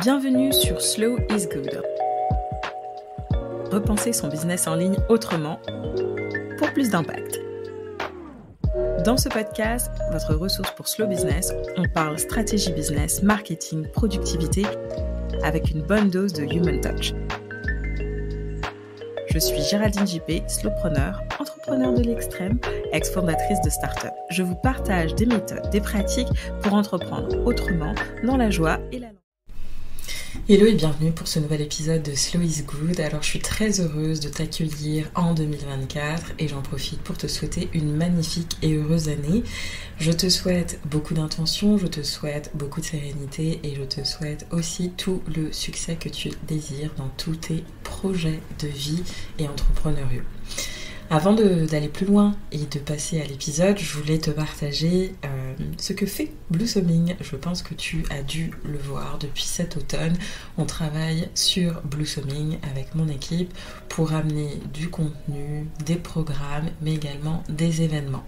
Bienvenue sur Slow is Good. Repenser son business en ligne autrement pour plus d'impact. Dans ce podcast, votre ressource pour Slow Business, on parle stratégie business, marketing, productivité avec une bonne dose de human touch. Je suis Géraldine JP, slowpreneur, entrepreneur de l'extrême, ex-fondatrice de start-up. Je vous partage des méthodes, des pratiques pour entreprendre autrement, dans la joie et la... Hello et bienvenue pour ce nouvel épisode de Slow is Good. Alors je suis très heureuse de t'accueillir en 2024 et j'en profite pour te souhaiter une magnifique et heureuse année. Je te souhaite beaucoup d'intention, je te souhaite beaucoup de sérénité et je te souhaite aussi tout le succès que tu désires dans tous tes projets de vie et entrepreneuriaux. Avant d'aller plus loin et de passer à l'épisode, je voulais te partager ce que fait Blossoming. Je pense que tu as dû le voir depuis cet automne. On travaille sur Blossoming avec mon équipe pour amener du contenu, des programmes, mais également des événements.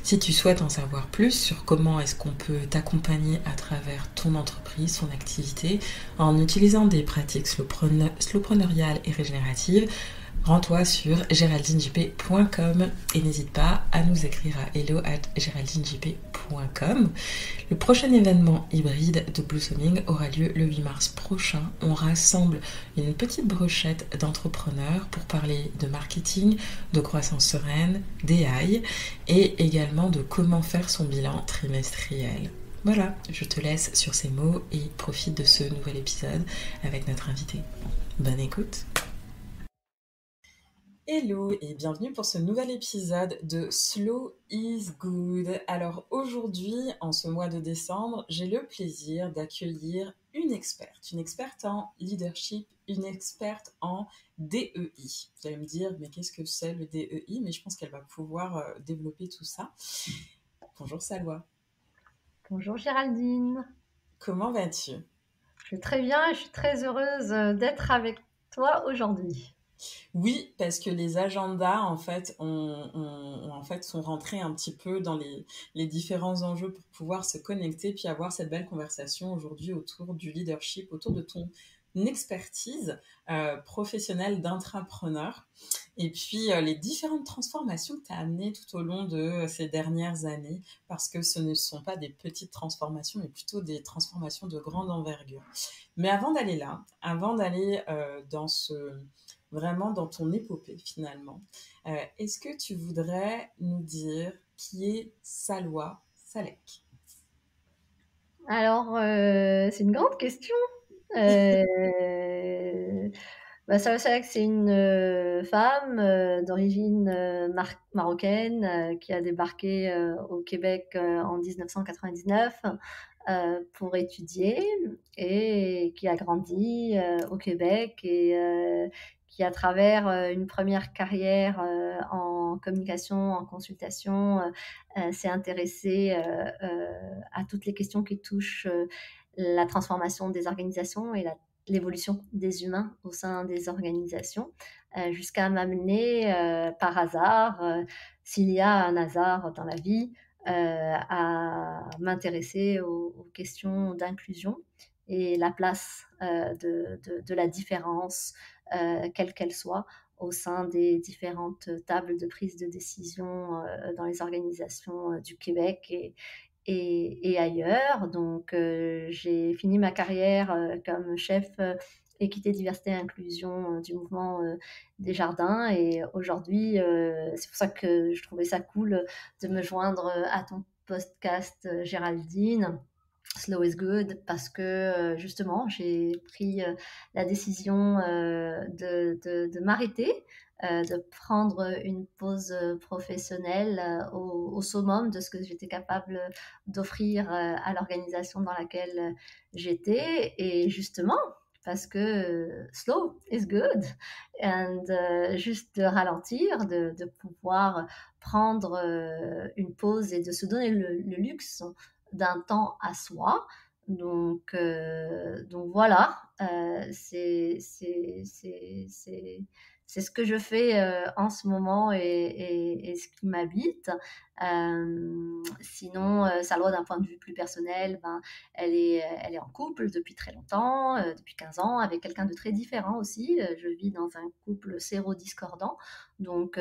Si tu souhaites en savoir plus sur comment est-ce qu'on peut t'accompagner à travers ton entreprise, son activité, en utilisant des pratiques slowpreneuriales et régénératives, rends-toi sur geraldinejp.com et n'hésite pas à nous écrire à hello@geraldinejp.com. Le prochain événement hybride de Blossoming aura lieu le 8 mars prochain. On rassemble une petite brochette d'entrepreneurs pour parler de marketing, de croissance sereine, d'AI et également de comment faire son bilan trimestriel. Voilà, je te laisse sur ces mots et profite de ce nouvel épisode avec notre invité. Bonne écoute! Hello et bienvenue pour ce nouvel épisode de Slow is Good. Alors aujourd'hui, en ce mois de décembre, j'ai le plaisir d'accueillir une experte en leadership, une experte en DEI. Vous allez me dire, mais qu'est-ce que c'est le DEI? Mais je pense qu'elle va pouvoir développer tout ça. Bonjour Salwa. Bonjour Géraldine. Comment vas-tu? Je vais très bien et je suis très heureuse d'être avec toi aujourd'hui. Oui, parce que les agendas, en fait, sont rentrés un petit peu dans les différents enjeux pour pouvoir se connecter puis avoir cette belle conversation aujourd'hui autour du leadership, autour de ton expertise professionnelle d'intrapreneur et puis les différentes transformations que tu as amenées tout au long de ces dernières années parce que ce ne sont pas des petites transformations mais plutôt des transformations de grande envergure. Mais avant d'aller là, avant d'aller vraiment dans ton épopée finalement. Est-ce que tu voudrais nous dire qui est Salwa Salek? Alors, c'est une grande question. Euh, Salwa Salek, c'est une femme d'origine marocaine qui a débarqué au Québec en 1999 pour étudier et qui a grandi au Québec et qui, à travers une première carrière en communication, en consultation, s'est intéressée à toutes les questions qui touchent la transformation des organisations et l'évolution des humains au sein des organisations, jusqu'à m'amener par hasard, s'il y a un hasard dans la vie, à m'intéresser aux questions d'inclusion et la place de la différence, quelle qu'elle soit, au sein des différentes tables de prise de décision dans les organisations du Québec et ailleurs. Donc, j'ai fini ma carrière comme chef équité, diversité et inclusion du mouvement Desjardins. Et aujourd'hui, c'est pour ça que je trouvais ça cool de me joindre à ton podcast, Géraldine. Slow is good, parce que justement, j'ai pris la décision de m'arrêter, de prendre une pause professionnelle au summum de ce que j'étais capable d'offrir à l'organisation dans laquelle j'étais. Et justement, parce que slow is good, and juste de ralentir, de pouvoir prendre une pause et de se donner le luxe d'un temps à soi. Donc voilà, c'est c'est ce que je fais en ce moment et ce qui m'habite. Sinon, Salwa, d'un point de vue plus personnel, ben, elle est en couple depuis très longtemps, depuis 15 ans, avec quelqu'un de très différent aussi. Je vis dans un couple sérodiscordant. Donc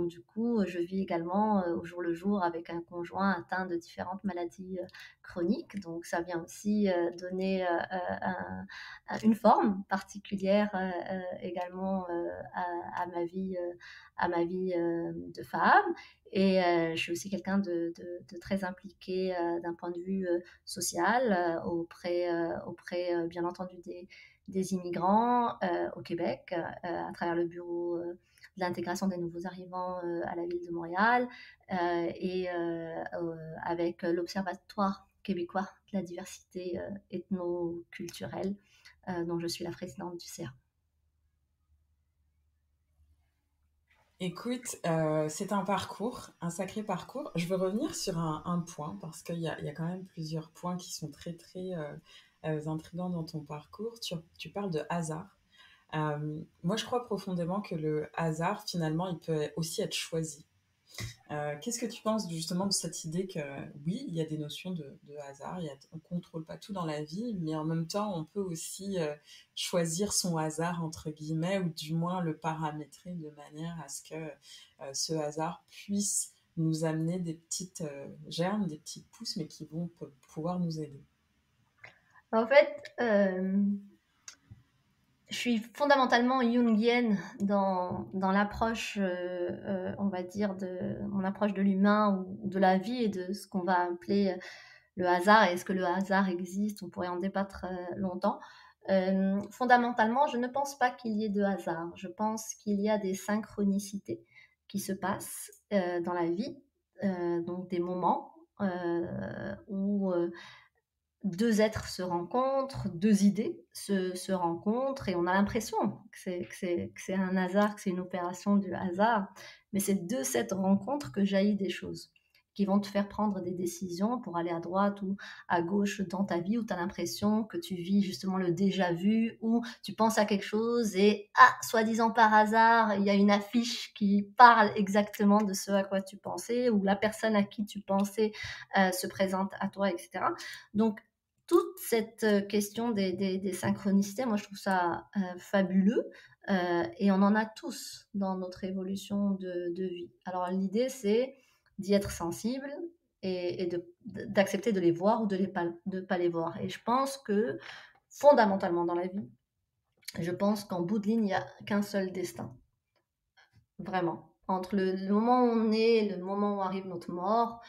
du coup, je vis également au jour le jour avec un conjoint atteint de différentes maladies chroniques. Donc ça vient aussi donner une forme particulière également à ma vie de femme. Et je suis aussi quelqu'un de très impliqué d'un point de vue social auprès bien entendu des immigrants au Québec à travers le bureau de l'intégration des nouveaux arrivants à la ville de Montréal et avec l'Observatoire québécois de la diversité ethno-culturelle dont je suis la présidente du CA. Écoute, c'est un parcours, un sacré parcours. Je veux revenir sur un point parce qu'il y a quand même plusieurs points qui sont très, très intrigants dans ton parcours. Tu parles de hasard. Moi, je crois profondément que le hasard, finalement, il peut aussi être choisi. Qu'est-ce que tu penses justement de cette idée que oui, il y a des notions de hasard, on ne contrôle pas tout dans la vie, mais en même temps, on peut aussi choisir son hasard, entre guillemets, ou du moins le paramétrer de manière à ce que ce hasard puisse nous amener des petites germes, des petites pousses, mais qui vont pouvoir nous aider. En fait, je suis fondamentalement jungienne dans l'approche, on va dire, de mon approche de l'humain ou de la vie et de ce qu'on va appeler le hasard. Est-ce que le hasard existe? On pourrait en débattre longtemps. Fondamentalement, je ne pense pas qu'il y ait de hasard. Je pense qu'il y a des synchronicités qui se passent dans la vie, donc des moments où deux êtres se rencontrent, deux idées se rencontrent et on a l'impression que c'est un hasard, que c'est une opération du hasard. Mais c'est de cette rencontre que jaillit des choses qui vont te faire prendre des décisions pour aller à droite ou à gauche dans ta vie où tu as l'impression que tu vis justement le déjà vu, ou tu penses à quelque chose et, soi-disant par hasard, il y a une affiche qui parle exactement de ce à quoi tu pensais, ou la personne à qui tu pensais se présente à toi, etc. Donc, toute cette question des synchronicités, moi je trouve ça fabuleux et on en a tous dans notre évolution de vie. Alors l'idée c'est d'y être sensible et d'accepter de les voir ou de pas les voir. Et je pense que fondamentalement dans la vie, je pense qu'en bout de ligne, il n'y a qu'un seul destin. Vraiment. Entre le moment où on est, le moment où arrive notre mort,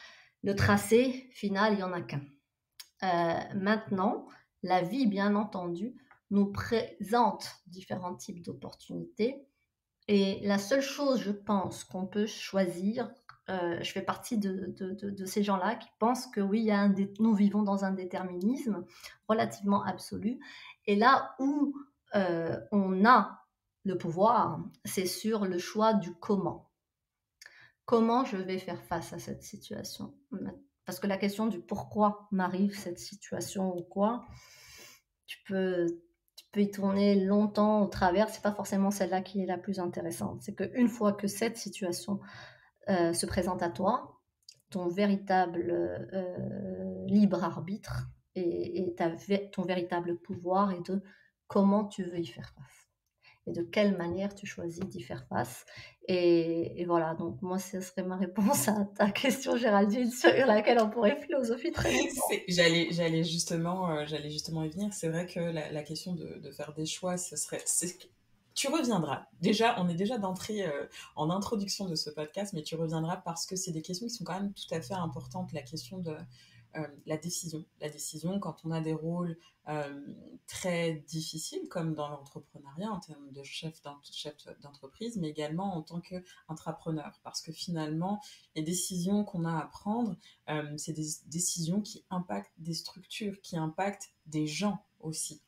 le tracé final, il n'y en a qu'un. Maintenant, la vie, bien entendu, nous présente différents types d'opportunités. Et la seule chose, je pense, qu'on peut choisir, je fais partie de ces gens-là qui pensent que oui, nous vivons dans un déterminisme relativement absolu. Et là où on a le pouvoir, c'est sur le choix du comment. Comment je vais faire face à cette situation? Parce que la question du pourquoi m'arrive cette situation ou quoi, tu peux y tourner longtemps au travers. C'est pas forcément celle-là qui est la plus intéressante. C'est qu'une fois que cette situation se présente à toi, ton véritable libre arbitre et ton véritable pouvoir est de comment tu veux y faire face et de quelle manière tu choisis d'y faire face. Et voilà, donc moi, ce serait ma réponse à ta question, Géraldine, sur laquelle on pourrait philosopher très longtemps. J'allais justement y venir. C'est vrai que la question de faire des choix, tu reviendras. Déjà, on est déjà d'entrée en introduction de ce podcast, mais tu reviendras parce que c'est des questions qui sont quand même tout à fait importantes. La question de la décision. La décision, quand on a des rôles très difficiles, comme dans l'entrepreneuriat, en termes de chef d'entreprise, mais également en tant qu'intrapreneur. Parce que finalement, les décisions qu'on a à prendre, c'est des décisions qui impactent des structures, qui impactent des gens aussi.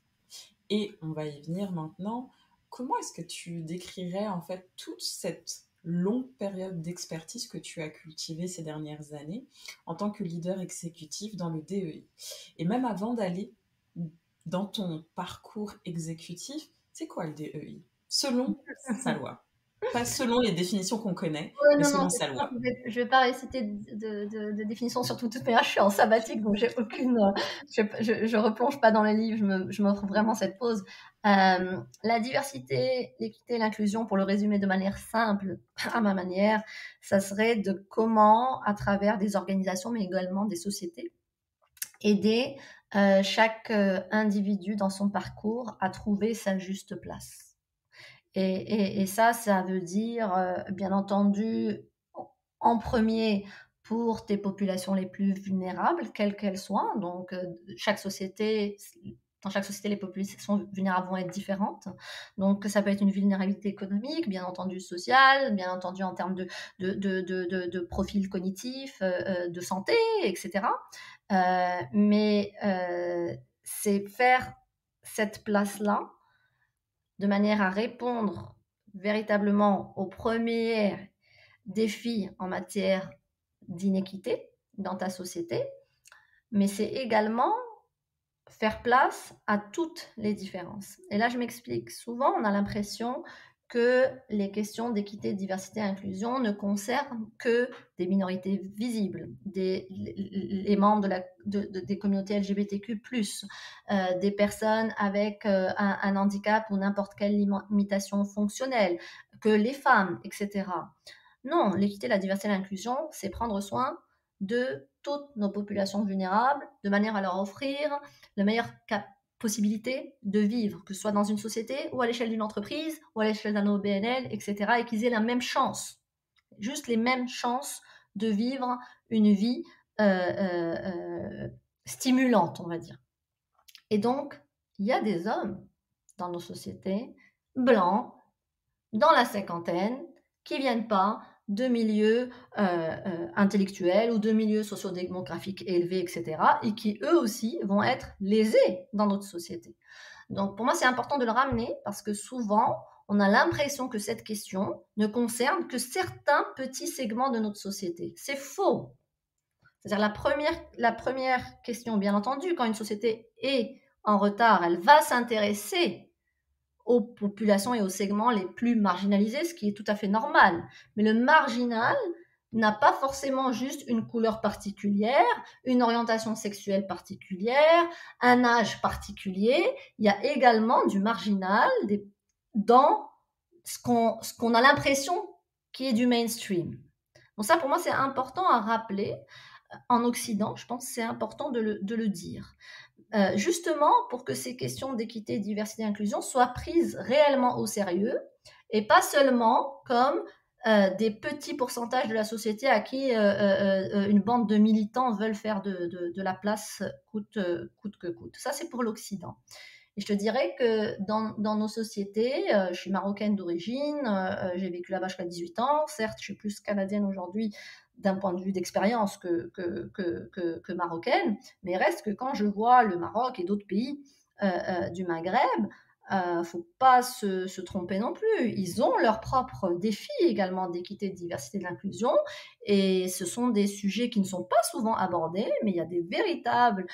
Et on va y venir maintenant. Comment est-ce que tu décrirais en fait toute cette longue période d'expertise que tu as cultivée ces dernières années en tant que leader exécutif dans le DEI? Et même avant d'aller dans ton parcours exécutif, c'est quoi le DEI? selon sa loi. Pas selon les définitions qu'on connaît, mais Non, selon c'est sa sûr, loi. je vais pas réciter de définition, surtout toute manière, je suis en sabbatique, donc j'ai aucune, je replonge pas dans les livres, je m'offre vraiment cette pause. La diversité, l'équité et l'inclusion, pour le résumer de manière simple, à ma manière, ça serait de comment, à travers des organisations, mais également des sociétés, aider chaque individu dans son parcours à trouver sa juste place. Et ça veut dire, bien entendu, en premier, pour tes populations les plus vulnérables, quelles qu'elles soient. Donc, dans chaque société, les populations vulnérables vont être différentes. Donc, ça peut être une vulnérabilité économique, bien entendu sociale, bien entendu en termes de profil cognitif, de santé, etc. Mais c'est faire cette place-là de manière à répondre véritablement aux premiers défis en matière d'inéquité dans ta société, mais c'est également faire place à toutes les différences. Et là, je m'explique. Souvent, on a l'impression que les questions d'équité, diversité et inclusion ne concernent que des minorités visibles, les membres des communautés LGBTQ+, des personnes avec un handicap ou n'importe quelle limitation fonctionnelle, que les femmes, etc. Non, l'équité, la diversité et l'inclusion, c'est prendre soin de toutes nos populations vulnérables, de manière à leur offrir la meilleure possibilité de vivre, que ce soit dans une société ou à l'échelle d'une entreprise ou à l'échelle d'un OBNL, etc., et qu'ils aient la même chance, juste les mêmes chances de vivre une vie stimulante, on va dire. Et donc, il y a des hommes dans nos sociétés, blancs, dans la cinquantaine, qui viennent pas de milieux intellectuels ou de milieux sociodémographiques élevés, etc., et qui, eux aussi, vont être lésés dans notre société. Donc, pour moi, c'est important de le ramener parce que souvent, on a l'impression que cette question ne concerne que certains petits segments de notre société. C'est faux. C'est-à-dire la première question, bien entendu, quand une société est en retard, elle va s'intéresser aux populations et aux segments les plus marginalisés, ce qui est tout à fait normal. Mais le marginal n'a pas forcément juste une couleur particulière, une orientation sexuelle particulière, un âge particulier. Il y a également du marginal dans ce qu'on a l'impression qui est du mainstream. Donc ça, pour moi, c'est important à rappeler. En Occident, je pense que c'est important de le dire. Justement pour que ces questions d'équité, diversité et inclusion soient prises réellement au sérieux et pas seulement comme des petits pourcentages de la société à qui une bande de militants veulent faire de la place coûte que coûte. Ça, c'est pour l'Occident. Et je te dirais que dans nos sociétés, je suis marocaine d'origine, j'ai vécu là-bas jusqu'à 18 ans. Certes, je suis plus canadienne aujourd'hui d'un point de vue d'expérience que marocaine, mais reste que quand je vois le Maroc et d'autres pays du Maghreb, faut pas se tromper non plus. Ils ont leurs propres défis également d'équité, de diversité, de l'inclusion, et ce sont des sujets qui ne sont pas souvent abordés, mais il y a des véritables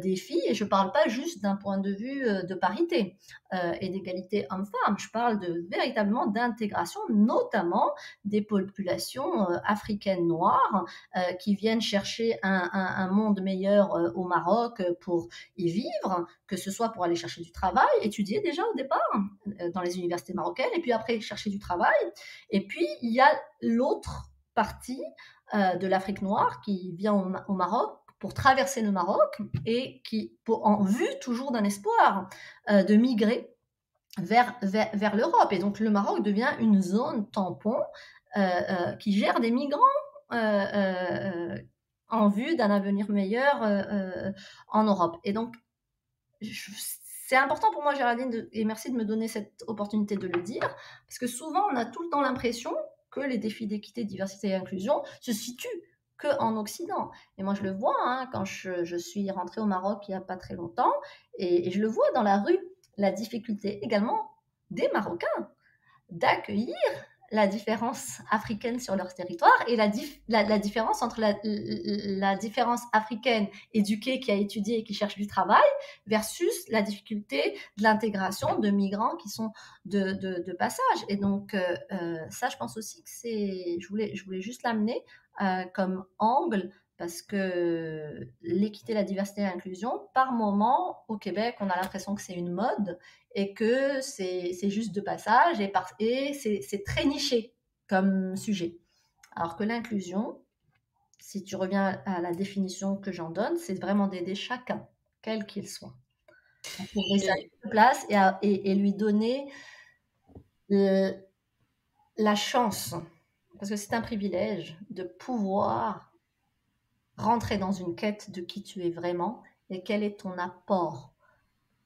défis, et je ne parle pas juste d'un point de vue de parité et d'égalité homme-femme, je parle véritablement d'intégration, notamment des populations africaines noires qui viennent chercher un monde meilleur au Maroc pour y vivre, que ce soit pour aller chercher du travail, étudier déjà au départ dans les universités marocaines, et puis après chercher du travail. Et puis il y a l'autre partie de l'Afrique noire qui vient au Maroc pour traverser le Maroc et qui, en vue toujours d'un espoir de migrer vers l'Europe. Et donc le Maroc devient une zone tampon qui gère des migrants en vue d'un avenir meilleur en Europe. Et donc, c'est important pour moi, Géraldine, et merci de me donner cette opportunité de le dire, parce que souvent, on a tout le temps l'impression que les défis d'équité, diversité et inclusion se situent qu'en Occident. Et moi, je le vois quand je suis rentrée au Maroc il n'y a pas très longtemps, et je le vois dans la rue, la difficulté également des Marocains d'accueillir la différence africaine sur leur territoire et la différence entre la différence africaine éduquée qui a étudié et qui cherche du travail versus la difficulté de l'intégration de migrants qui sont de passage. Et donc, ça, je pense aussi que je voulais juste l'amener comme angle parce que l'équité, la diversité et l'inclusion, par moment, au Québec, on a l'impression que c'est une mode et que c'est juste de passage et c'est très niché comme sujet. Alors que l'inclusion, si tu reviens à la définition que j'en donne, c'est vraiment d'aider chacun, quel qu'il soit, à trouver sa place et lui donner la chance, parce que c'est un privilège de pouvoir rentrer dans une quête de qui tu es vraiment et quel est ton apport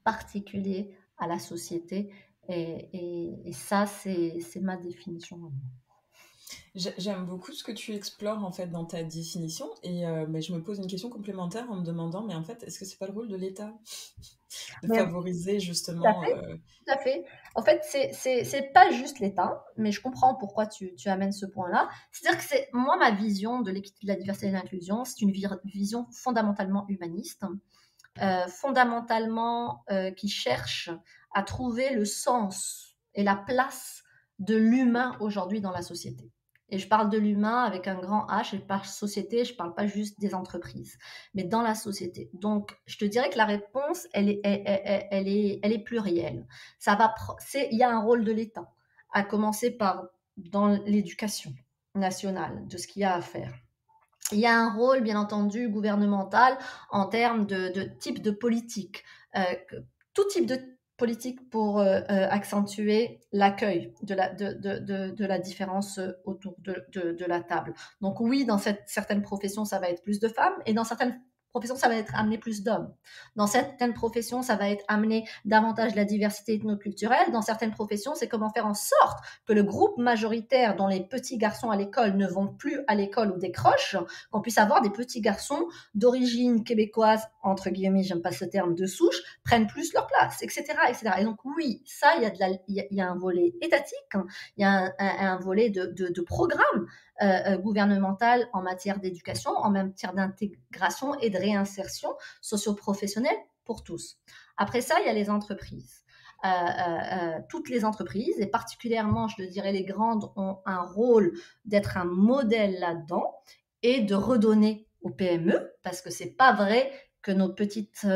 particulier à la société. Et ça, c'est ma définition. J'aime beaucoup ce que tu explores en fait dans ta définition et mais je me pose une question complémentaire en me demandant mais en fait est-ce que c'est pas le rôle de l'État de favoriser justement Tout à fait. En fait, c'est pas juste l'État, mais je comprends pourquoi tu amènes ce point-là. C'est-à-dire que moi, ma vision de l'équité, de la diversité et de l'inclusion, c'est une vision fondamentalement humaniste, fondamentalement qui cherche à trouver le sens et la place de l'humain aujourd'hui dans la société. Et je parle de l'humain avec un grand H, et par société, je ne parle pas juste des entreprises, mais dans la société. Donc, je te dirais que la réponse, elle est plurielle. Il y a un rôle de l'État, à commencer par dans l'éducation nationale, de ce qu'il y a à faire. Il y a un rôle, bien entendu, gouvernemental en termes de type de politique. Tout type de politique pour accentuer l'accueil de la différence autour de la table. Donc oui, dans certaines professions, ça va être plus de femmes, et dans certaines professions, ça va être amener plus d'hommes. Dans certaines professions, ça va être amener davantage la diversité ethnoculturelle. Dans certaines professions, c'est comment faire en sorte que le groupe majoritaire dont les petits garçons à l'école ne vont plus à l'école ou décrochent, qu'on puisse avoir des petits garçons d'origine québécoise, entre guillemets, j'aime pas ce terme, de souche, prennent plus leur place, etc., etc. Et donc oui, ça, il y a un volet étatique, il y a un volet de programme gouvernemental en matière d'éducation, en matière d'intégration et de réinsertion socio-professionnelle pour tous. Après ça, il y a les entreprises. Toutes les entreprises, et particulièrement, je le dirais, les grandes, ont un rôle d'être un modèle là-dedans et de redonner aux PME, parce que c'est pas vrai que nos petites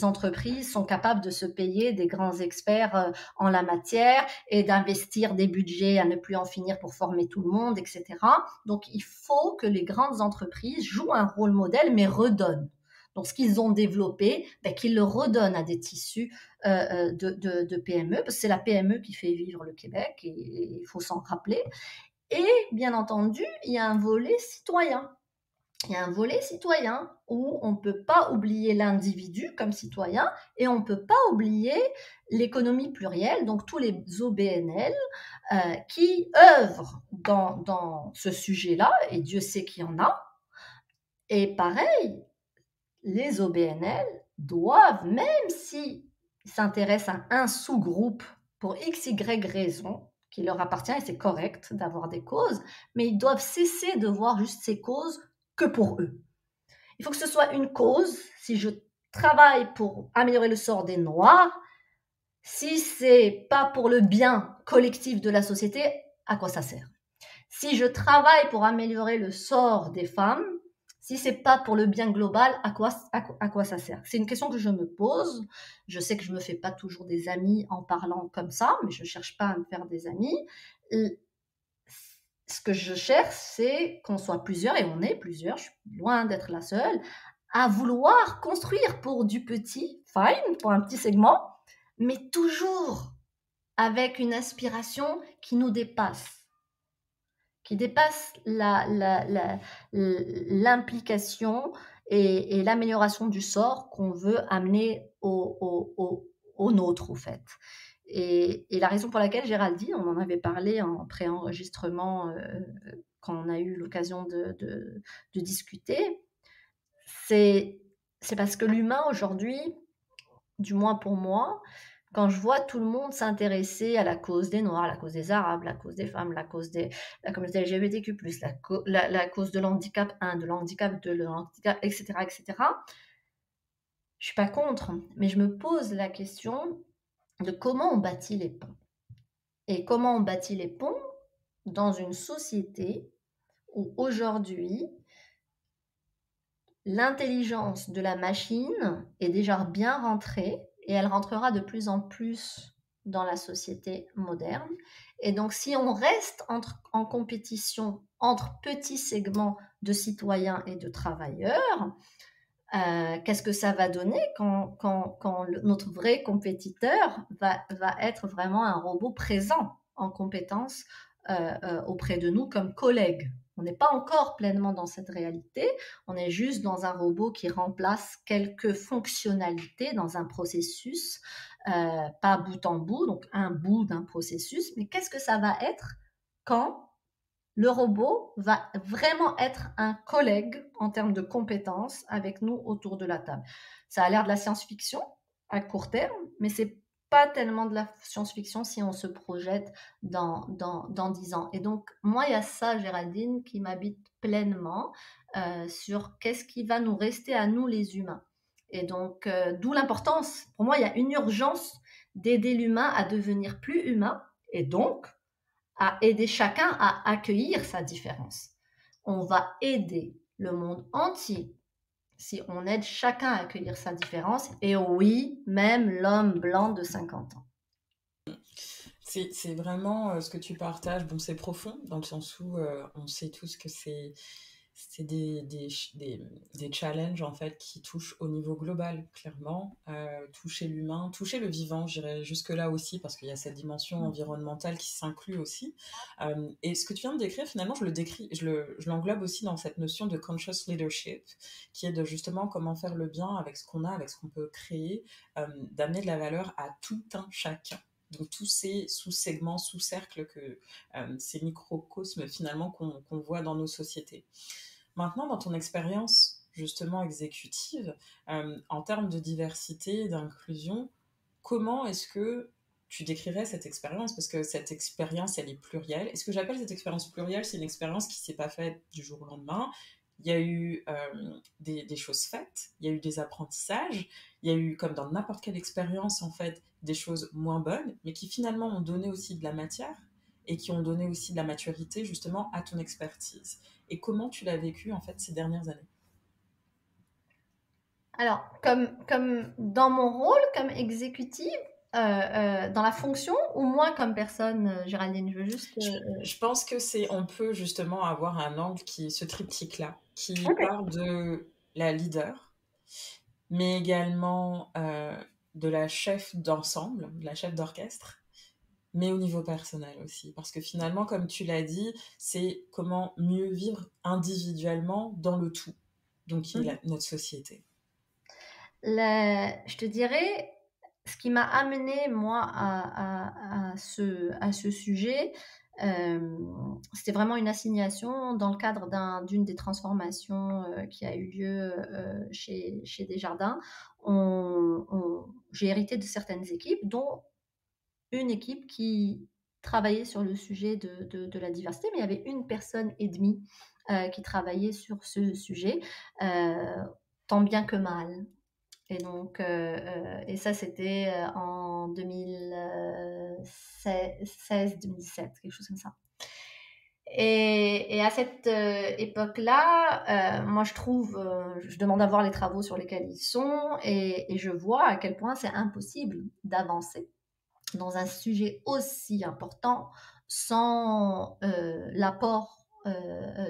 entreprises sont capables de se payer des grands experts en la matière et d'investir des budgets à ne plus en finir pour former tout le monde, etc. Donc, il faut que les grandes entreprises jouent un rôle modèle, mais redonnent. Donc, ce qu'ils ont développé, qu'ils le redonnent à des tissus de PME, parce que c'est la PME qui fait vivre le Québec, et il faut s'en rappeler. Et bien entendu, il y a un volet citoyen. Il y a un volet citoyen où on ne peut pas oublier l'individu comme citoyen et on ne peut pas oublier l'économie plurielle, donc tous les OBNL qui œuvrent dans ce sujet-là, et Dieu sait qu'il y en a. Et pareil, les OBNL doivent, même s'ils s'intéressent à un sous-groupe pour x, y raison, qui leur appartient, et c'est correct d'avoir des causes, mais ils doivent cesser de voir juste ces causes que pour eux. Il faut que ce soit une cause. Si je travaille pour améliorer le sort des Noirs, si c'est pas pour le bien collectif de la société, à quoi ça sert? Si je travaille pour améliorer le sort des femmes, si c'est pas pour le bien global, à quoi ça sert? C'est une question que je me pose. Je sais que je me fais pas toujours des amis en parlant comme ça, mais je cherche pas à me faire des amis. Ce que je cherche, c'est qu'on soit plusieurs, et on est plusieurs, je suis loin d'être la seule, à vouloir construire pour du petit, fine, pour un petit segment, mais toujours avec une aspiration qui nous dépasse, qui dépasse l'implication et l'amélioration du sort qu'on veut amener au nôtre, au fait. Et la raison pour laquelle Géraldine, on en avait parlé en pré-enregistrement quand on a eu l'occasion de discuter, c'est parce que l'humain aujourd'hui, du moins pour moi, quand je vois tout le monde s'intéresser à la cause des Noirs, la cause des Arabes, la cause des femmes, la communauté LGBTQ+, la cause de l'handicap 1, de l'handicap 2, de l'handicap, etc., etc., je suis pas contre, mais je me pose la question de comment on bâtit les ponts. Et comment on bâtit les ponts dans une société où aujourd'hui, l'intelligence de la machine est déjà bien rentrée et elle rentrera de plus en plus dans la société moderne. Et donc, si on reste en compétition entre petits segments de citoyens et de travailleurs, qu'est-ce que ça va donner quand notre vrai compétiteur va être vraiment un robot présent en compétence auprès de nous comme collègue. On n'est pas encore pleinement dans cette réalité, on est juste dans un robot qui remplace quelques fonctionnalités dans un processus, pas bout en bout, donc un bout d'un processus, mais qu'est-ce que ça va être quand le robot va vraiment être un collègue en termes de compétences avec nous autour de la table. Ça a l'air de la science-fiction à court terme, mais c'est pas tellement de la science-fiction si on se projette dans 10 ans. Et donc, moi, il y a ça, Géraldine, qui m'habite pleinement sur qu'est-ce qui va nous rester à nous, les humains. Et donc, d'où l'importance. Pour moi, il y a une urgence d'aider l'humain à devenir plus humain et donc à aider chacun à accueillir sa différence. On va aider le monde entier si on aide chacun à accueillir sa différence, et oui, même l'homme blanc de 50 ans. C'est vraiment ce que tu partages. Bon, c'est profond dans le sens où on sait tous que c'est des challenges en fait qui touchent au niveau global, clairement. Toucher l'humain, toucher le vivant, j'irais jusque-là aussi, parce qu'il y a cette dimension environnementale qui s'inclut aussi. Et ce que tu viens de décrire, finalement, je l'englobe aussi dans cette notion de conscious leadership, qui est de justement comment faire le bien avec ce qu'on a, avec ce qu'on peut créer, d'amener de la valeur à tout un chacun. Donc tous ces sous-segments, sous-cercles, ces microcosmes finalement qu'on voit dans nos sociétés. Maintenant, dans ton expérience justement exécutive, en termes de diversité, d'inclusion, comment est-ce que tu décrirais cette expérience? Parce que cette expérience, elle est plurielle. Et ce que j'appelle cette expérience plurielle, c'est une expérience qui ne s'est pas faite du jour au lendemain. Il y a eu des choses faites, il y a eu des apprentissages, il y a eu, comme dans n'importe quelle expérience, en fait, des choses moins bonnes, mais qui finalement ont donné aussi de la matière et qui ont donné aussi de la maturité, justement, à ton expertise. Et comment tu l'as vécu, en fait, ces dernières années? Alors, comme dans mon rôle comme exécutive, dans la fonction, ou moi comme personne, Géraldine, je veux juste... Je pense que on peut justement avoir un angle ce triptyque-là, qui Ok. part de la leader, mais également de la chef d'ensemble, de la chef d'orchestre, mais au niveau personnel aussi. Parce que finalement, comme tu l'as dit, c'est comment mieux vivre individuellement dans le tout, donc qui est notre société. Je te dirais, ce qui m'a amené moi à ce sujet, c'était vraiment une assignation dans le cadre d'une des transformations qui a eu lieu chez Desjardins. J'ai hérité de certaines équipes, dont une équipe qui travaillait sur le sujet de la diversité, mais il y avait une personne et demie qui travaillait sur ce sujet, tant bien que mal. Et donc, et ça, c'était en 2016-2017, quelque chose comme ça. Et à cette époque-là, moi, je demande à voir les travaux sur lesquels ils sont, et je vois à quel point c'est impossible d'avancer dans un sujet aussi important sans l'apport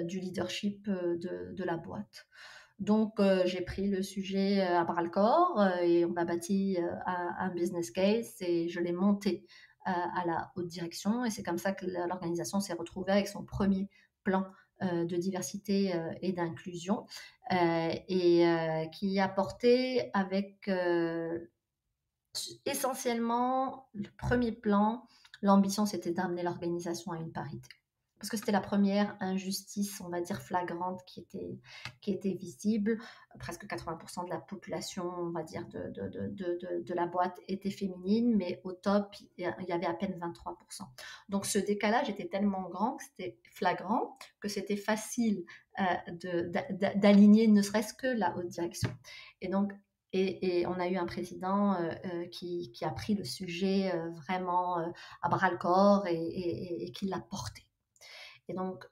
du leadership de la boîte. Donc, j'ai pris le sujet à bras-le-corps et on a bâti un business case et je l'ai monté à la haute direction. Et c'est comme ça que l'organisation s'est retrouvée avec son premier plan de diversité et d'inclusion et qui a porté avec essentiellement le premier plan. L'ambition, c'était d'amener l'organisation à une parité. parce que c'était la première injustice, on va dire, flagrante qui était visible. Presque 80% de la population, on va dire, de la boîte était féminine, mais au top, il y avait à peine 23%. Donc ce décalage était tellement grand, que c'était flagrant, que c'était facile d'aligner ne serait-ce que la haute direction. Et donc, et on a eu un président qui a pris le sujet vraiment à bras-le-corps et qui l'a porté. Et donc,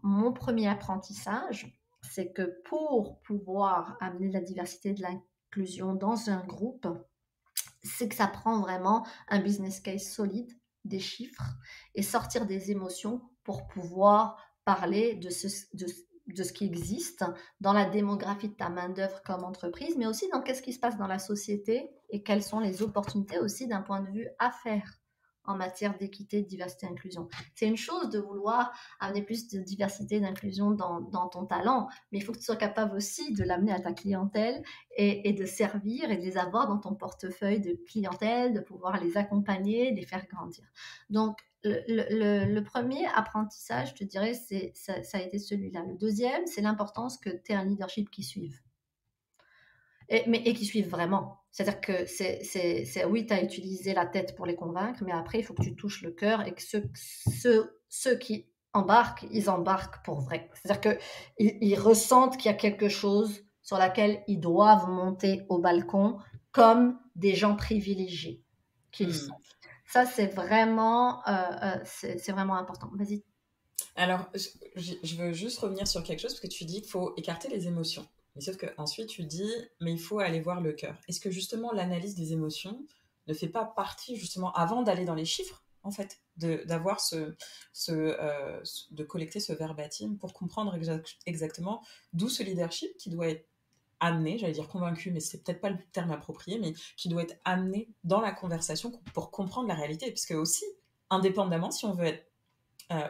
mon premier apprentissage, c'est que pour pouvoir amener de la diversité et de l'inclusion dans un groupe, c'est que ça prend vraiment un business case solide, des chiffres, et sortir des émotions pour pouvoir parler de ce qui existe dans la démographie de ta main-d'œuvre comme entreprise, mais aussi dans qu'est-ce qui se passe dans la société et quelles sont les opportunités aussi d'un point de vue affaires en matière d'équité, de diversité et d'inclusion. C'est une chose de vouloir amener plus de diversité et d'inclusion dans ton talent, mais il faut que tu sois capable aussi de l'amener à ta clientèle et de servir et de les avoir dans ton portefeuille de clientèle, de pouvoir les accompagner, les faire grandir. Donc, le premier apprentissage, je te dirais, ça a été celui-là. Le deuxième, c'est l'importance que tu aies un leadership qui suive. Et qui suivent vraiment. C'est-à-dire que oui, tu as utilisé la tête pour les convaincre, mais après, il faut que tu touches le cœur et que ceux qui embarquent, ils embarquent pour vrai. C'est-à-dire qu'ils ressentent qu'il y a quelque chose sur laquelle ils doivent monter au balcon comme des gens privilégiés qu'ils sont. Ça, c'est vraiment important. Vas-y. Alors, je veux juste revenir sur quelque chose, parce que tu dis qu'il faut écarter les émotions. Mais sauf qu'ensuite, tu dis, mais il faut aller voir le cœur. Est-ce que justement, l'analyse des émotions ne fait pas partie, justement, avant d'aller dans les chiffres, en fait, d'avoir de collecter ce verbatim pour comprendre exactement d'où ce leadership qui doit être amené, j'allais dire convaincu, mais c'est peut-être pas le terme approprié, mais qui doit être amené dans la conversation pour comprendre la réalité. Parce que aussi, indépendamment, si on veut être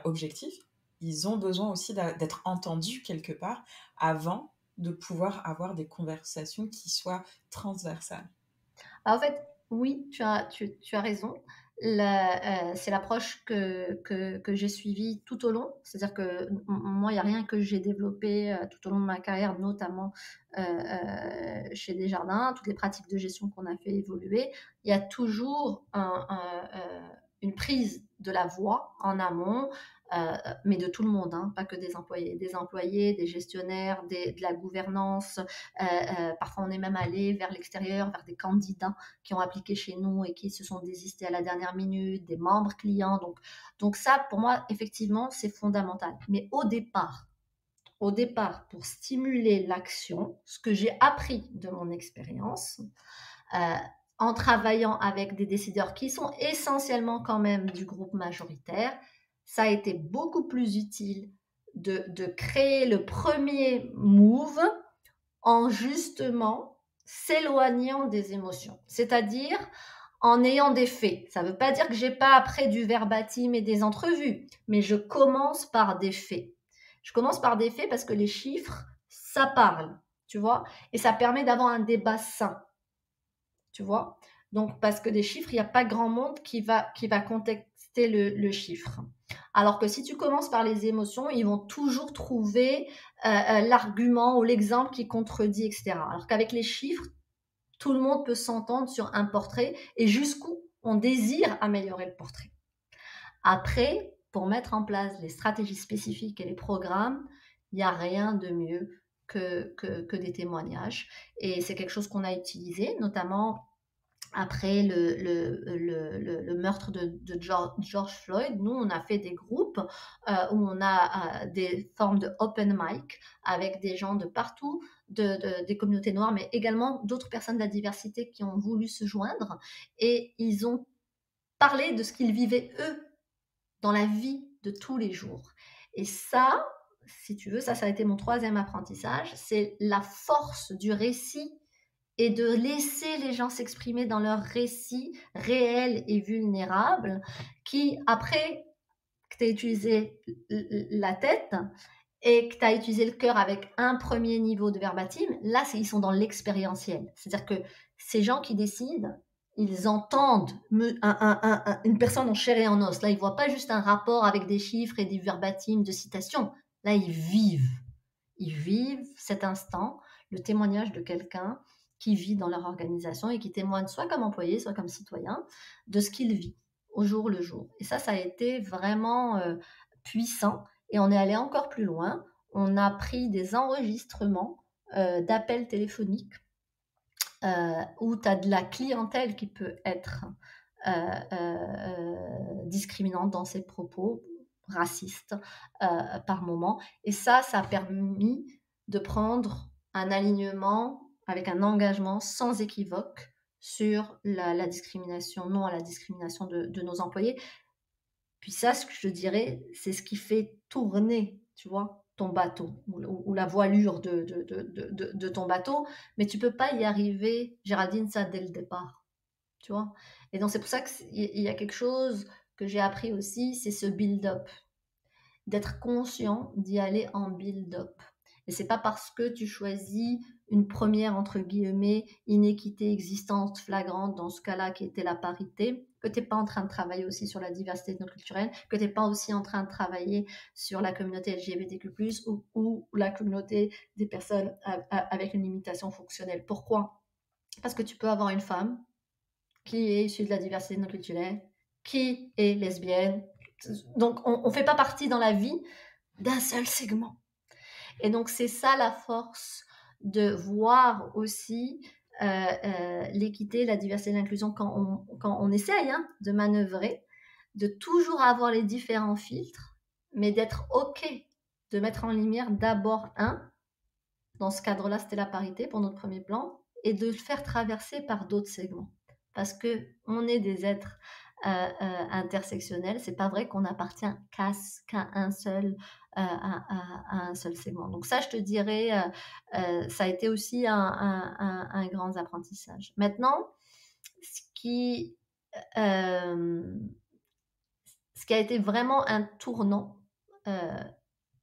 objectif, ils ont besoin aussi d'être entendus quelque part avant de pouvoir avoir des conversations qui soient transversales. En fait, oui, tu as raison. C'est l'approche que j'ai suivie tout au long. C'est-à-dire que moi, il n'y a rien que j'ai développé tout au long de ma carrière, notamment chez Desjardins, toutes les pratiques de gestion qu'on a fait évoluer. Il y a toujours une prise de la voix en amont, mais de tout le monde, hein, pas que des employés, des gestionnaires, de la gouvernance. Parfois, on est même allé vers l'extérieur, vers des candidats qui ont appliqué chez nous et qui se sont désistés à la dernière minute, des membres clients. Donc ça, pour moi, effectivement, c'est fondamental. Mais au départ, pour stimuler l'action, ce que j'ai appris de mon expérience, en travaillant avec des décideurs qui sont essentiellement quand même du groupe majoritaire, ça a été beaucoup plus utile de créer le premier move en justement s'éloignant des émotions, c'est-à-dire en ayant des faits. Ça ne veut pas dire que je n'ai pas après du verbatim et des entrevues, mais je commence par des faits. Je commence par des faits parce que les chiffres, ça parle, tu vois, et ça permet d'avoir un débat sain, tu vois. Donc, parce que des chiffres, il n'y a pas grand monde qui va contester le chiffre. Alors que si tu commences par les émotions, ils vont toujours trouver l'argument ou l'exemple qui contredit, etc. Alors qu'avec les chiffres, tout le monde peut s'entendre sur un portrait et jusqu'où on désire améliorer le portrait. Après, pour mettre en place les stratégies spécifiques et les programmes, il n'y a rien de mieux que des témoignages. Et c'est quelque chose qu'on a utilisé, notamment après le meurtre de George Floyd. Nous, on a fait des groupes où on a des formes de open mic avec des gens de partout, des communautés noires, mais également d'autres personnes de la diversité qui ont voulu se joindre. Et ils ont parlé de ce qu'ils vivaient, eux, dans la vie de tous les jours. Et ça, si tu veux, ça a été mon troisième apprentissage, c'est la force du récit et de laisser les gens s'exprimer dans leur récit réel et vulnérable, qui, après que tu aies utilisé la tête et que tu as utilisé le cœur avec un premier niveau de verbatim, là, ils sont dans l'expérientiel. C'est-à-dire que ces gens qui décident, ils entendent une personne en chair et en os. Là, ils ne voient pas juste un rapport avec des chiffres et des verbatims de citations. Là, ils vivent. Ils vivent cet instant, le témoignage de quelqu'un qui vit dans leur organisation et qui témoigne soit comme employé, soit comme citoyen, de ce qu'il vit au jour le jour. Et ça a été vraiment puissant. Et on est allé encore plus loin. On a pris des enregistrements d'appels téléphoniques où tu as de la clientèle qui peut être discriminante dans ses propos, racistes par moment. Et ça a permis de prendre un alignement avec un engagement sans équivoque sur la discrimination, non à la discrimination de nos employés. Puis ça, ce que je dirais, c'est ce qui fait tourner, tu vois, ton bateau ou la voilure de ton bateau, mais tu peux pas y arriver, Géraldine, ça dès le départ, tu vois. Et donc c'est pour ça qu'il y a quelque chose que j'ai appris aussi, c'est ce build-up, d'être conscient d'y aller en build-up. Et c'est pas parce que tu choisis une première, entre guillemets, inéquité existante flagrante, dans ce cas-là qui était la parité, que tu n'es pas en train de travailler aussi sur la diversité ethnoculturelle, que tu n'es pas aussi en train de travailler sur la communauté LGBTQ+, ou la communauté des personnes avec une limitation fonctionnelle. Pourquoi ? Parce que tu peux avoir une femme qui est issue de la diversité ethnoculturelle, qui est lesbienne. Donc, on ne fait pas partie dans la vie d'un seul segment. Et donc, c'est ça la force de voir aussi l'équité, la diversité et l'inclusion quand on essaye de manœuvrer, de toujours avoir les différents filtres, mais d'être OK de mettre en lumière d'abord dans ce cadre-là, c'était la parité pour notre premier plan, et de le faire traverser par d'autres segments. Parce qu'on est des êtres intersectionnels, c'est pas vrai qu'on appartient qu'à un seul à un seul segment. Donc ça, je te dirais, ça a été aussi un grand apprentissage. Maintenant, ce qui a été vraiment un tournant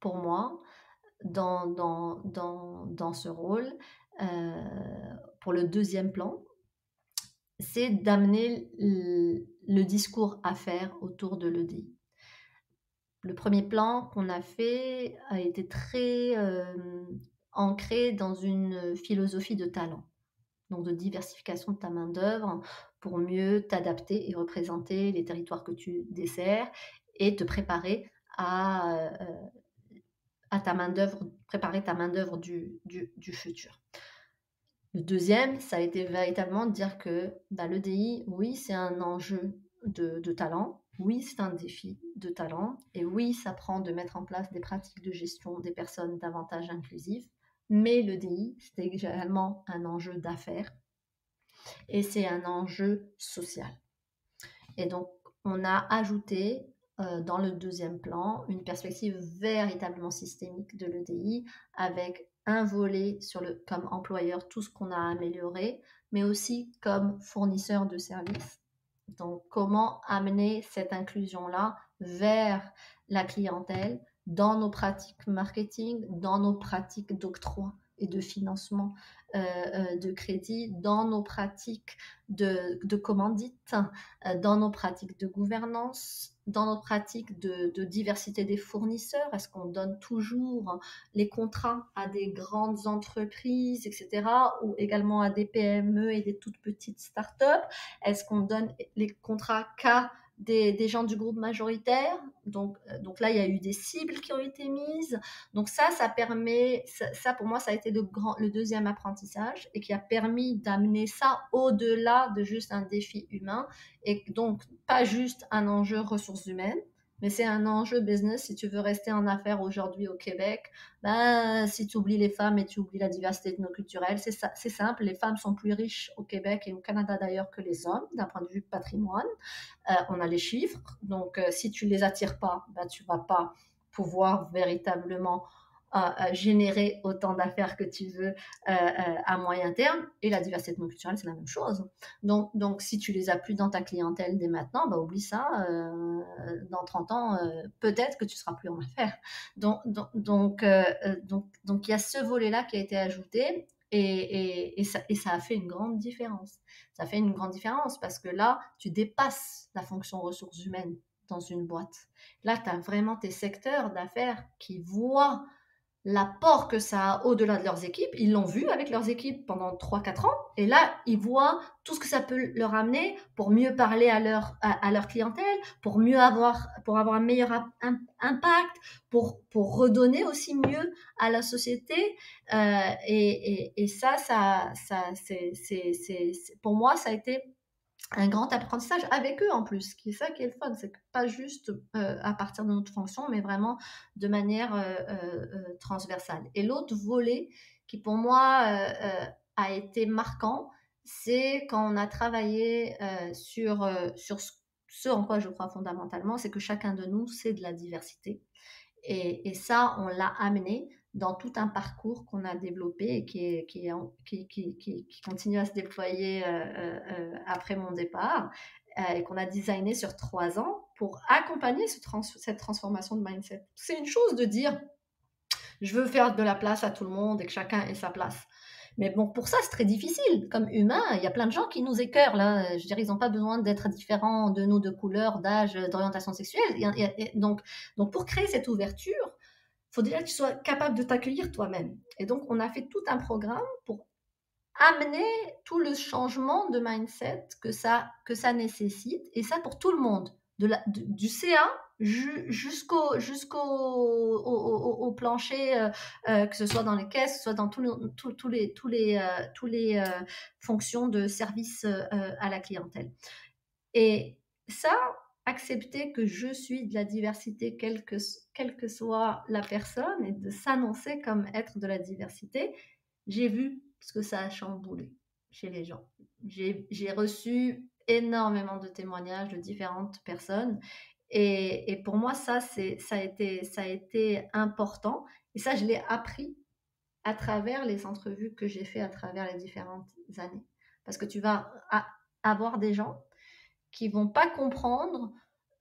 pour moi dans ce rôle, pour le deuxième plan, c'est d'amener le discours à faire autour de l'EDI. Le premier plan qu'on a fait a été très ancré dans une philosophie de talent, donc de diversification de ta main-d'œuvre pour mieux t'adapter et représenter les territoires que tu desserres et te préparer à ta main-d'œuvre, préparer ta main-d'œuvre du futur. Le deuxième, ça a été véritablement de dire que l'EDI, oui, c'est un enjeu de talent, oui, c'est un défi de talent, et oui, ça prend de mettre en place des pratiques de gestion des personnes davantage inclusives, mais l'EDI, c'est également un enjeu d'affaires, et c'est un enjeu social. Et donc, on a ajouté dans le deuxième plan une perspective véritablement systémique de l'EDI avec un volet comme employeur, tout ce qu'on a amélioré, mais aussi comme fournisseur de services. Donc, comment amener cette inclusion-là vers la clientèle dans nos pratiques marketing, dans nos pratiques d'octroi et de financement de crédit, dans nos pratiques de commandite, dans nos pratiques de gouvernance, dans nos pratiques de diversité des fournisseurs. Est-ce qu'on donne toujours les contrats à des grandes entreprises, etc., ou également à des PME et des toutes petites startups? Est-ce qu'on donne les contrats qu'à des gens du groupe majoritaire? Donc là, il y a eu des cibles qui ont été mises. Donc ça permet, ça pour moi, ça a été le deuxième apprentissage et qui a permis d'amener ça au-delà de juste un défi humain et donc pas juste un enjeu ressources humaines, mais c'est un enjeu business. Si tu veux rester en affaires aujourd'hui au Québec, si tu oublies les femmes et tu oublies la diversité ethnoculturelle, c'est simple, les femmes sont plus riches au Québec et au Canada d'ailleurs que les hommes, d'un point de vue patrimoine. On a les chiffres, donc si tu ne les attires pas, tu ne vas pas pouvoir véritablement générer autant d'affaires que tu veux à moyen terme. Et la diversité ethnoculturelle, c'est la même chose. Donc si tu les as plus dans ta clientèle dès maintenant, oublie ça. Dans 30 ans, peut-être que tu ne seras plus en affaires. Donc il y a ce volet-là qui a été ajouté. Et ça a fait une grande différence. Ça fait une grande différence parce que là, tu dépasses la fonction ressources humaines dans une boîte. Là, tu as vraiment tes secteurs d'affaires qui voient l'apport que ça a au-delà de leurs équipes. Ils l'ont vu avec leurs équipes pendant 3-4 ans. Et là, ils voient tout ce que ça peut leur amener pour mieux parler à leur clientèle, pour avoir un meilleur impact, pour redonner aussi mieux à la société. Et ça, pour moi, ça a été un grand apprentissage avec eux en plus, qui est ça qui est le fun, c'est que pas juste à partir de notre fonction, mais vraiment de manière transversale. Et l'autre volet qui pour moi a été marquant, c'est quand on a travaillé sur ce en quoi je crois fondamentalement, c'est que chacun de nous, c'est de la diversité. Et ça, on l'a amené dans tout un parcours qu'on a développé et qui continue à se déployer après mon départ et qu'on a designé sur 3 ans pour accompagner cette transformation de mindset. C'est une chose de dire je veux faire de la place à tout le monde et que chacun ait sa place. Mais bon, pour ça, c'est très difficile. Comme humain, il y a plein de gens qui nous écœurent. Là. Je veux dire, ils n'ont pas besoin d'être différents de nous, de couleur, d'âge, d'orientation sexuelle. Donc, pour créer cette ouverture, il faut déjà que tu sois capable de t'accueillir toi-même. Et donc, on a fait tout un programme pour amener tout le changement de mindset que ça nécessite. Et ça pour tout le monde. Du CA jusqu'au plancher, que ce soit dans les caisses, que ce soit dans tous les fonctions de service à la clientèle. Et ça, accepter que je suis de la diversité, quelle que soit la personne, et de s'annoncer comme être de la diversité, j'ai vu ce que ça a chamboulé chez les gens. J'ai reçu énormément de témoignages de différentes personnes et pour moi ça a été important et ça je l'ai appris à travers les entrevues que j'ai fait à travers les différentes années parce que tu vas avoir des gens qui vont pas comprendre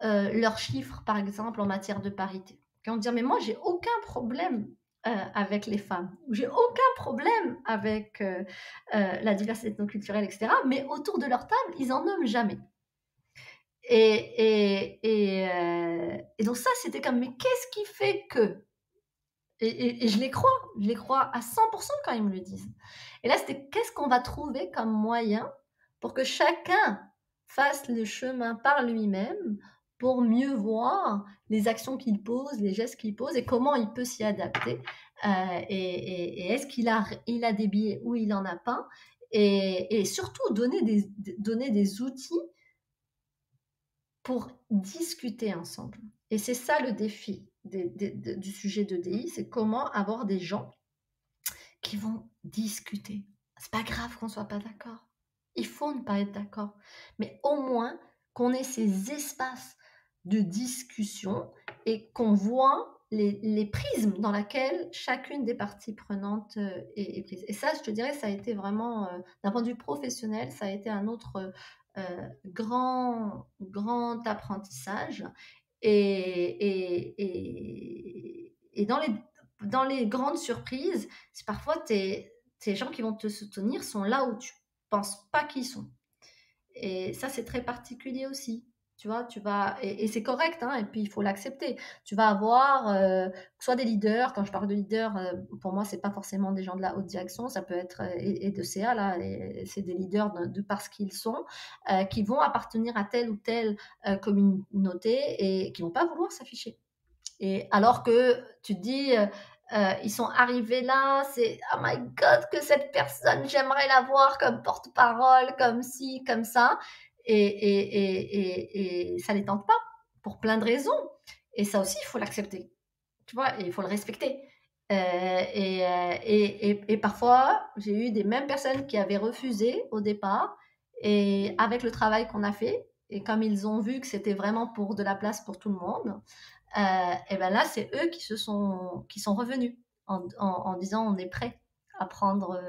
leurs chiffres par exemple en matière de parité, qui vont dire mais moi j'ai aucun problème avec les femmes. J'ai aucun problème avec la diversité ethnoculturelle, etc. Mais autour de leur table, ils en nomment jamais. Et donc ça, c'était comme, mais qu'est-ce qui fait que et je les crois à 100% quand ils me le disent. Et là, c'était qu'est-ce qu'on va trouver comme moyen pour que chacun fasse le chemin par lui-même pour mieux voir les actions qu'il pose, les gestes qu'il pose et comment il peut s'y adapter. Et est-ce qu'il a des biais ou il n'en a pas et surtout donner des outils pour discuter ensemble. Et c'est ça le défi du sujet de DI, c'est comment avoir des gens qui vont discuter. C'est pas grave qu'on soit pas d'accord. Il faut ne pas être d'accord. Mais au moins qu'on ait ces espaces de discussion et qu'on voit les prismes dans lesquels chacune des parties prenantes est prise. Et ça, je te dirais, ça a été vraiment, d'un point de vue professionnel, ça a été un autre grand apprentissage. Et dans les grandes surprises, c'est parfois tes gens qui vont te soutenir sont là où tu penses pas qu'ils sont. Et ça, c'est très particulier aussi. Tu vois, et c'est correct, hein, et puis il faut l'accepter. Tu vas avoir soit des leaders, quand je parle de leaders, pour moi, c'est pas forcément des gens de la haute direction, ça peut être, et de CA, là, c'est des leaders de parce qu'ils sont, qui vont appartenir à telle ou telle communauté et qui vont pas vouloir s'afficher. Et alors que tu te dis, ils sont arrivés là, c'est oh my god, que cette personne, j'aimerais la voir comme porte-parole, comme ci, comme ça. Et ça les tente pas pour plein de raisons. Et ça aussi, il faut l'accepter. Tu vois, et il faut le respecter. Et parfois, j'ai eu des mêmes personnes qui avaient refusé au départ. Et avec le travail qu'on a fait, et comme ils ont vu que c'était vraiment pour de la place pour tout le monde, et ben là, c'est eux qui sont revenus en disant on est prêt à prendre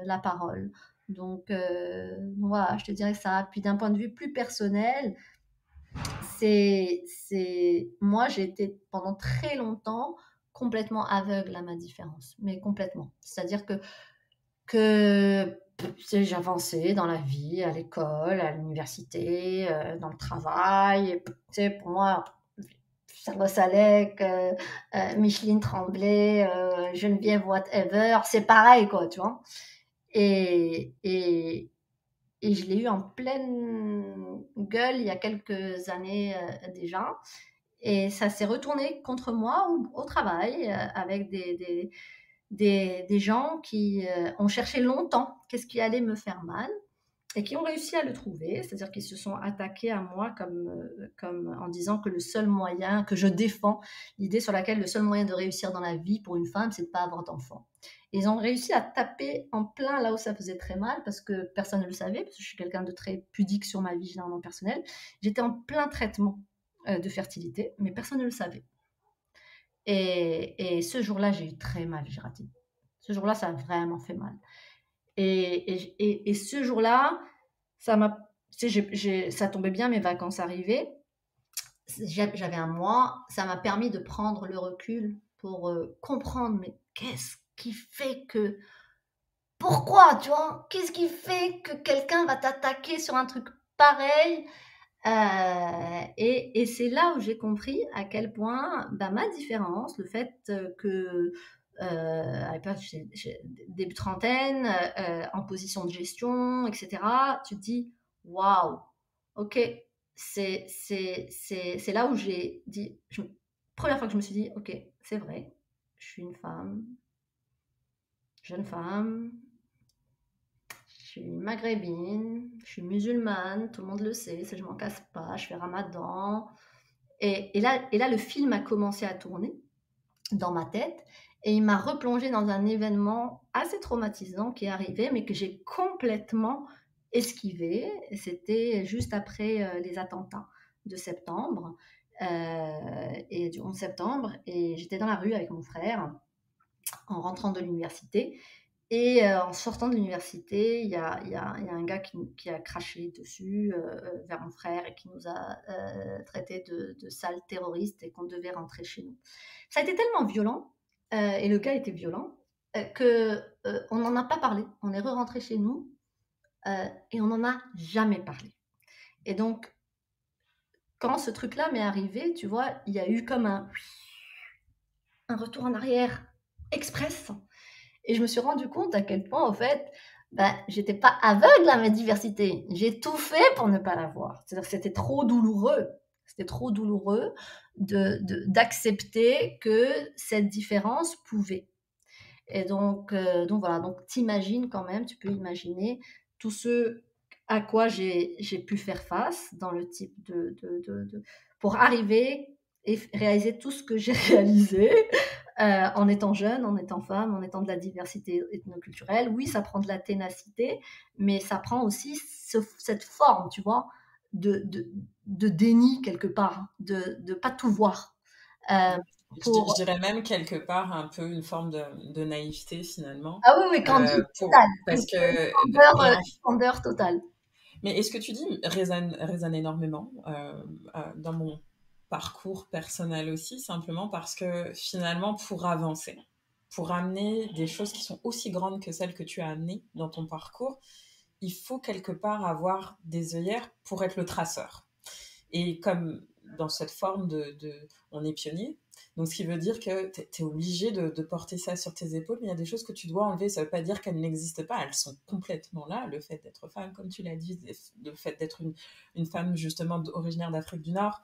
la parole. Donc voilà, je te dirais ça. Puis d'un point de vue plus personnel, moi j'ai été pendant très longtemps complètement aveugle à ma différence, mais complètement. C'est-à-dire que j'avançais dans la vie, à l'école, à l'université, dans le travail. Pour moi, Salwa Salek, Micheline Tremblay, Geneviève whatever, c'est pareil, quoi, tu vois. Et je l'ai eu en pleine gueule il y a quelques années déjà. Et ça s'est retourné contre moi au travail avec des gens qui ont cherché longtemps qu'est-ce qui allait me faire mal et qui ont réussi à le trouver, c'est-à-dire qu'ils se sont attaqués à moi comme en disant que le seul moyen que je défends, l'idée sur laquelle le seul moyen de réussir dans la vie pour une femme, c'est de pas avoir d'enfant. Ils ont réussi à taper en plein là où ça faisait très mal parce que personne ne le savait, parce que je suis quelqu'un de très pudique sur ma vie généralement personnelle. J'étais en plein traitement de fertilité, mais personne ne le savait. Et ce jour-là, j'ai eu très mal, j'ai raté. Ce jour-là, ça a vraiment fait mal. Et ce jour-là, ça tombait bien, mes vacances arrivaient. J'avais un mois, ça m'a permis de prendre le recul pour comprendre, mais qu'est-ce qui fait que... Pourquoi, tu vois? Qu'est-ce qui fait que quelqu'un va t'attaquer sur un truc pareil? Et c'est là où j'ai compris à quel point ma différence, le fait que à l'époque, début trentaine, en position de gestion, etc., tu te dis, waouh, ok, c'est là où j'ai dit, première fois que je me suis dit, ok, c'est vrai, je suis une femme, jeune femme, je suis maghrébine, je suis musulmane, tout le monde le sait, je m'en casse pas, je fais Ramadan. Et là, le film a commencé à tourner dans ma tête et il m'a replongé dans un événement assez traumatisant qui est arrivé, mais que j'ai complètement esquivé. C'était juste après les attentats de septembre et du 11 septembre. Et j'étais dans la rue avec mon frère en rentrant de l'université. Et en sortant de l'université, il y a un gars qui a craché dessus vers mon frère et qui nous a traités de sales terroristes et qu'on devait rentrer chez nous. Ça a été tellement violent, et le gars était violent, qu'on n'en a pas parlé. On est re-rentré chez nous et on n'en a jamais parlé. Et donc, quand ce truc-là m'est arrivé, tu vois, il y a eu comme un retour en arrière express. Et je me suis rendu compte à quel point, en fait, j'étais pas aveugle à ma diversité. J'ai tout fait pour ne pas la voir. C'est-à-dire que c'était trop douloureux. C'était trop douloureux d'accepter que cette différence pouvait. Et donc voilà. Donc, t'imagines quand même, tu peux imaginer tout ce à quoi j'ai pu faire face dans le type pour arriver et réaliser tout ce que j'ai réalisé. En étant jeune, en étant femme, en étant de la diversité ethnoculturelle. Oui, ça prend de la ténacité, mais ça prend aussi cette forme, tu vois, de déni quelque part, de pas tout voir. Je dirais même quelque part un peu une forme de naïveté finalement. Ah oui, candeur parce que candeur totale. Mais est-ce que tu dis résonne énormément dans mon parcours personnel aussi, simplement parce que finalement, pour avancer, pour amener des choses qui sont aussi grandes que celles que tu as amenées dans ton parcours, il faut quelque part avoir des œillères pour être le traceur. Et comme dans cette forme on est pionnier, donc ce qui veut dire que tu es obligé de porter ça sur tes épaules, mais il y a des choses que tu dois enlever. Ça ne veut pas dire qu'elles n'existent pas, elles sont complètement là. Le fait d'être femme, comme tu l'as dit, le fait d'être une femme justement originaire d'Afrique du Nord,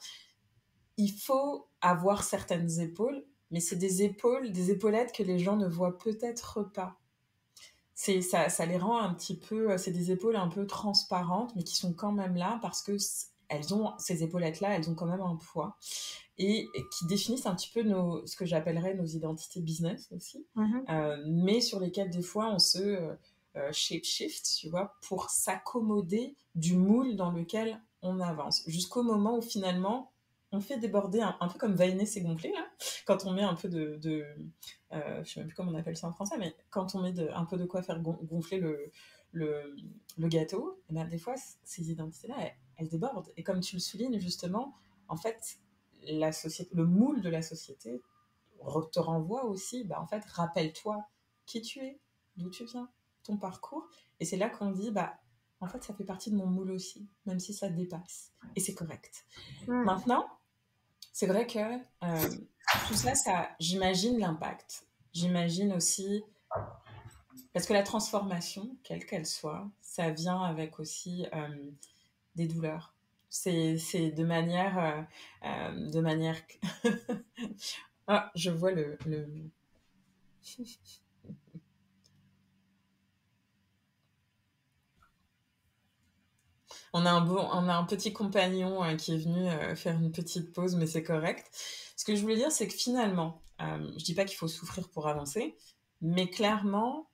il faut avoir certaines épaules, mais c'est des épaulettes que les gens ne voient peut-être pas. Ça les rend un petit peu, c'est des épaules un peu transparentes, mais qui sont quand même là parce que ces épaulettes-là, elles ont quand même un poids et qui définissent un petit peu ce que j'appellerais nos identités business aussi, mais sur lesquelles des fois on se shape-shift, tu vois, pour s'accommoder du moule dans lequel on avance, jusqu'au moment où finalement on fait déborder un peu comme vainer ses gonflés, là, quand on met un peu je sais même plus comment on appelle ça en français, mais quand on met un peu de quoi faire gonfler le gâteau, et bien des fois ces identités-là, elles débordent. Et comme tu le soulignes justement, en fait, le moule de la société te renvoie aussi, bah, en fait, rappelle-toi qui tu es, d'où tu viens, ton parcours. Et c'est là qu'on dit, bah, en fait, ça fait partie de mon moule aussi, même si ça te dépasse. Et c'est correct. Maintenant, c'est vrai que tout ça, j'imagine l'impact. J'imagine aussi, parce que la transformation, quelle qu'elle soit, ça vient avec aussi des douleurs. C'est de manière. Ah, je vois le... On a un petit compagnon qui est venu faire une petite pause, mais c'est correct. Ce que je voulais dire, c'est que finalement, je dis pas qu'il faut souffrir pour avancer, mais clairement,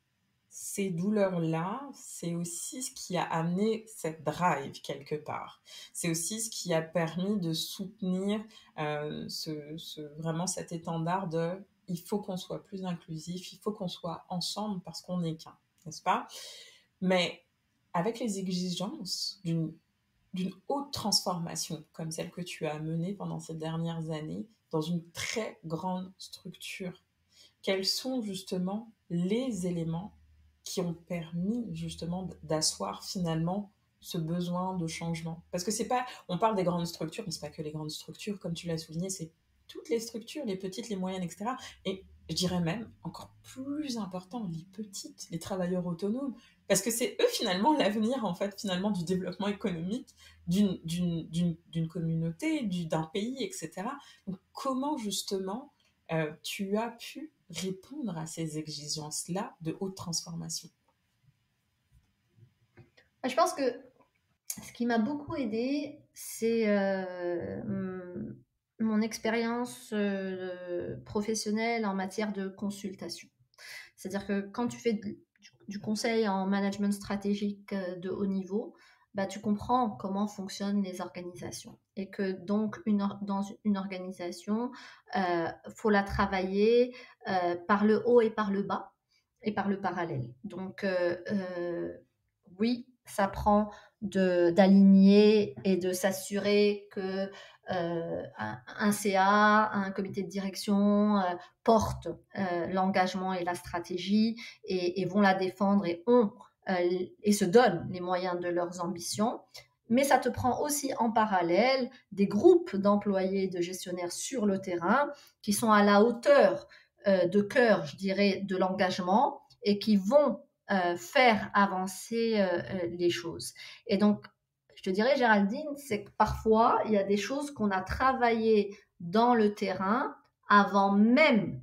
ces douleurs-là, c'est aussi ce qui a amené cette drive quelque part. C'est aussi ce qui a permis de soutenir vraiment cet étendard de il faut qu'on soit plus inclusif, il faut qu'on soit ensemble parce qu'on n'est qu'un, n'est-ce pas? Mais avec les exigences d'une haute transformation comme celle que tu as menée pendant ces dernières années dans une très grande structure, quels sont justement les éléments qui ont permis justement d'asseoir finalement ce besoin de changement? Parce que c'est pas, on parle des grandes structures, mais c'est pas que les grandes structures, comme tu l'as souligné, c'est toutes les structures, les petites, les moyennes, etc. Et je dirais même encore plus important, les petites, les travailleurs autonomes, parce que c'est eux finalement l'avenir en fait finalement du développement économique d'une communauté, d'un pays, etc. Donc comment justement tu as pu répondre à ces exigences-là de haute transformation? Je pense que ce qui m'a beaucoup aidé, c'est mon expérience professionnelle en matière de consultation. C'est-à-dire que quand tu fais du conseil en management stratégique de haut niveau, bah, tu comprends comment fonctionnent les organisations et que donc dans une organisation, faut la travailler par le haut et par le bas et par le parallèle. Donc oui, ça prend d'aligner et de s'assurer que un CA, un comité de direction porte l'engagement et la stratégie et vont la défendre et se donnent les moyens de leurs ambitions. Mais ça te prend aussi en parallèle des groupes d'employés, de gestionnaires sur le terrain qui sont à la hauteur de cœur, je dirais, de l'engagement et qui vont faire avancer les choses. Et donc, je te dirais, Géraldine, c'est que parfois, il y a des choses qu'on a travaillées dans le terrain avant même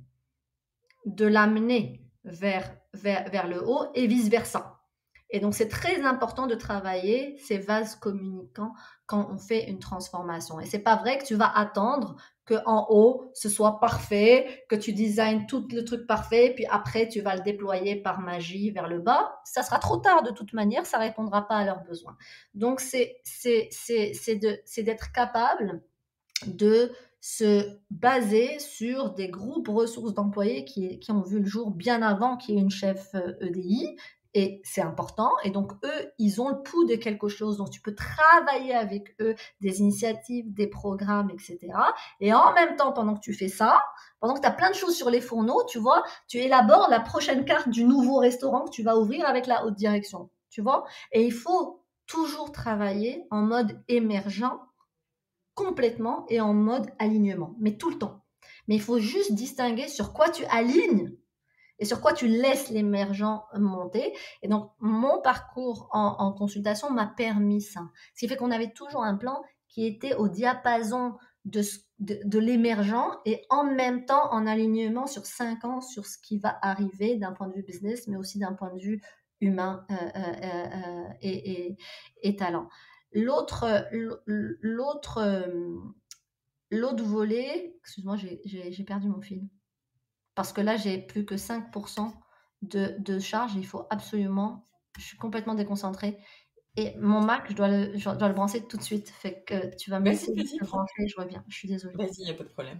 de l'amener vers le haut et vice-versa. Et donc, c'est très important de travailler ces vases communicants quand on fait une transformation. Et c'est pas vrai que tu vas attendre qu'en haut, ce soit parfait, que tu designes tout le truc parfait, puis après, tu vas le déployer par magie vers le bas. Ça sera trop tard de toute manière, ça répondra pas à leurs besoins. Donc, c'est d'être capable de se baser sur des groupes ressources d'employés qui ont vu le jour bien avant qu'il y ait une chef EDI. Et c'est important. Et donc, eux, ils ont le pouls de quelque chose. Donc, tu peux travailler avec eux des initiatives, des programmes, etc. Et en même temps, pendant que tu fais ça, pendant que tu as plein de choses sur les fourneaux, tu vois, tu élabores la prochaine carte du nouveau restaurant que tu vas ouvrir avec la haute direction. Tu vois? Et il faut toujours travailler en mode émergent complètement et en mode alignement, mais tout le temps. Mais il faut juste distinguer sur quoi tu alignes et sur quoi tu laisses l'émergent monter. Et donc, mon parcours en consultation m'a permis ça. Ce qui fait qu'on avait toujours un plan qui était au diapason de l'émergent et en même temps en alignement sur 5 ans sur ce qui va arriver d'un point de vue business, mais aussi d'un point de vue humain et talent. L'autre, l'autre volet, excuse-moi, j'ai perdu mon fil. Parce que là, j'ai plus que 5% de charge. Il faut absolument, je suis complètement déconcentrée. Et mon Mac, je dois le brancher tout de suite. Fait que tu vas me laisser Vas-y, le brancher, je reviens. Je suis désolée. Vas-y, il n'y a pas de problème.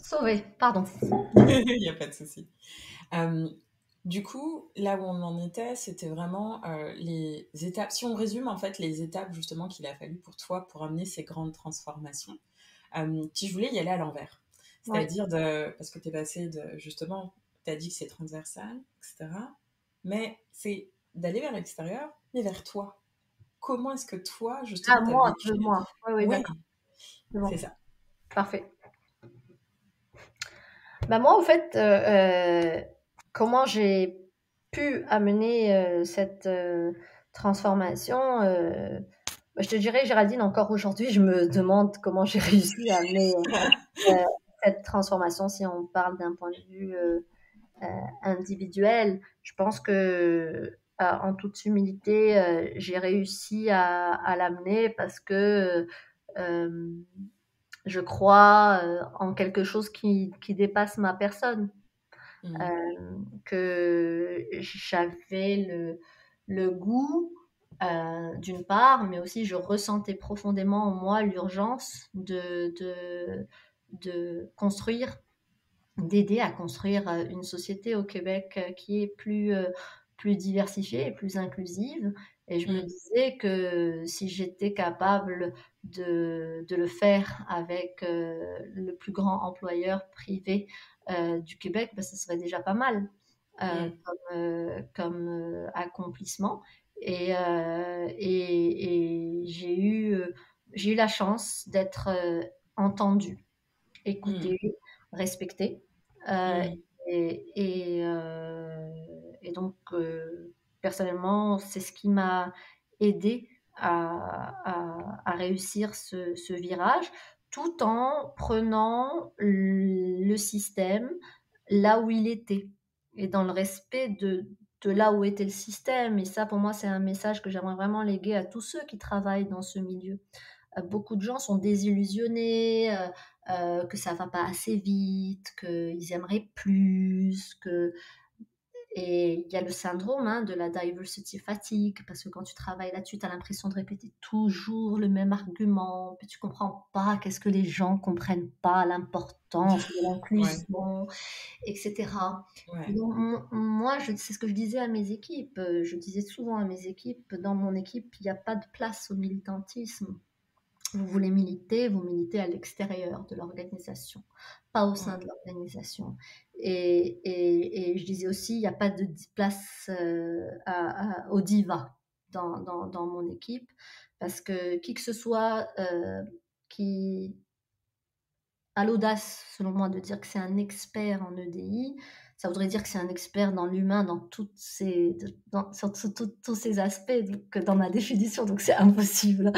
Sauvé, pardon. Il n'y a pas de souci. Euh, du coup, là où on en était, c'était vraiment les étapes. Si on résume en fait les étapes justement qu'il a fallu pour toi pour amener ces grandes transformations, tu voulais y aller à l'envers. Ouais. C'est-à-dire parce que tu es passé de justement, tu as dit que c'est transversal, etc. Mais c'est d'aller vers l'extérieur, mais vers toi. Comment est-ce que toi, Ah, justement, tu as moi, de vécu? moi. Oui, oui, Oui, d'accord. C'est c'est bon. ça. Parfait. Bah moi, en fait, comment j'ai pu amener cette transformation, bah, je te dirais, Géraldine, encore aujourd'hui, je me demande comment j'ai réussi à amener euh, cette transformation si on parle d'un point de vue individuel. Je pense que, en toute humilité, j'ai réussi à l'amener parce que euh, je crois en quelque chose qui dépasse ma personne. Mm, Que j'avais le goût, d'une part, mais aussi je ressentais profondément en moi l'urgence de construire, d'aider à construire une société au Québec qui est plus diversifiée et plus inclusive. Et je me mm, disais que si j'étais capable de le faire avec le plus grand employeur privé du Québec, ben, ce serait déjà pas mal mm, comme accomplissement. Et j'ai eu la chance d'être entendue, mm, écoutée, respectée. Euh, mm, et donc, personnellement, c'est ce qui m'a aidé à réussir ce virage, tout en prenant le système là où il était et dans le respect de là où était le système. Et ça, pour moi, c'est un message que j'aimerais vraiment léguer à tous ceux qui travaillent dans ce milieu. Beaucoup de gens sont désillusionnés, que ça va pas assez vite, qu'ils aimeraient plus, et il y a le syndrome de la diversity fatigue, parce que quand tu travailles là-dessus, tu as l'impression de répéter toujours le même argument, puis tu comprends pas qu'est-ce que les gens comprennent pas, l'importance de ouais, l'inclusion, etc. Et ouais. donc, moi, c'est ce que je disais à mes équipes. Je disais souvent à mes équipes, dans mon équipe, il n'y a pas de place au militantisme. Vous voulez militer, vous militez à l'extérieur de l'organisation, pas au sein Ouais. de l'organisation. Et je disais aussi, il n'y a pas de place au diva dans mon équipe, parce que qui que ce soit qui a l'audace, selon moi, de dire que c'est un expert en EDI, ça voudrait dire que c'est un expert dans l'humain, sur tous ces aspects, donc, dans ma définition, donc c'est impossible.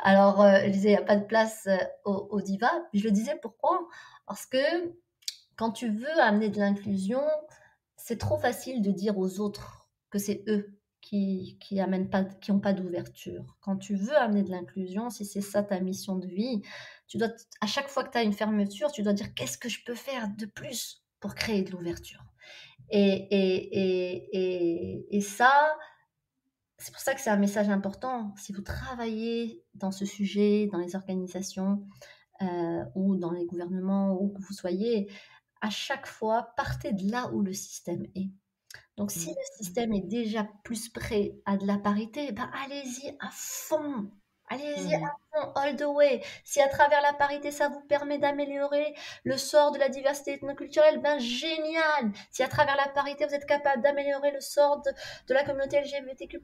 Alors, je disais, il n'y a pas de place au diva. Puis je le disais, pourquoi? Parce que quand tu veux amener de l'inclusion, c'est trop facile de dire aux autres que c'est eux qui amènent pas, qui n'ont pas d'ouverture. Quand tu veux amener de l'inclusion, si c'est ça ta mission de vie, tu dois, à chaque fois que tu as une fermeture, tu dois dire qu'est-ce que je peux faire de plus pour créer de l'ouverture. Et ça, c'est pour ça que c'est un message important. Si vous travaillez dans ce sujet, dans les organisations ou dans les gouvernements, où que vous soyez, à chaque fois, partez de là où le système est. Donc, si Mm, le mm, système est déjà plus prêt à de la parité, ben allez-y à fond. Allez-y à mm, fond, all the way. Si à travers la parité, ça vous permet d'améliorer le sort de la diversité ethnoculturelle, ben génial. Si à travers la parité, vous êtes capable d'améliorer le sort de la communauté LGBTQ+,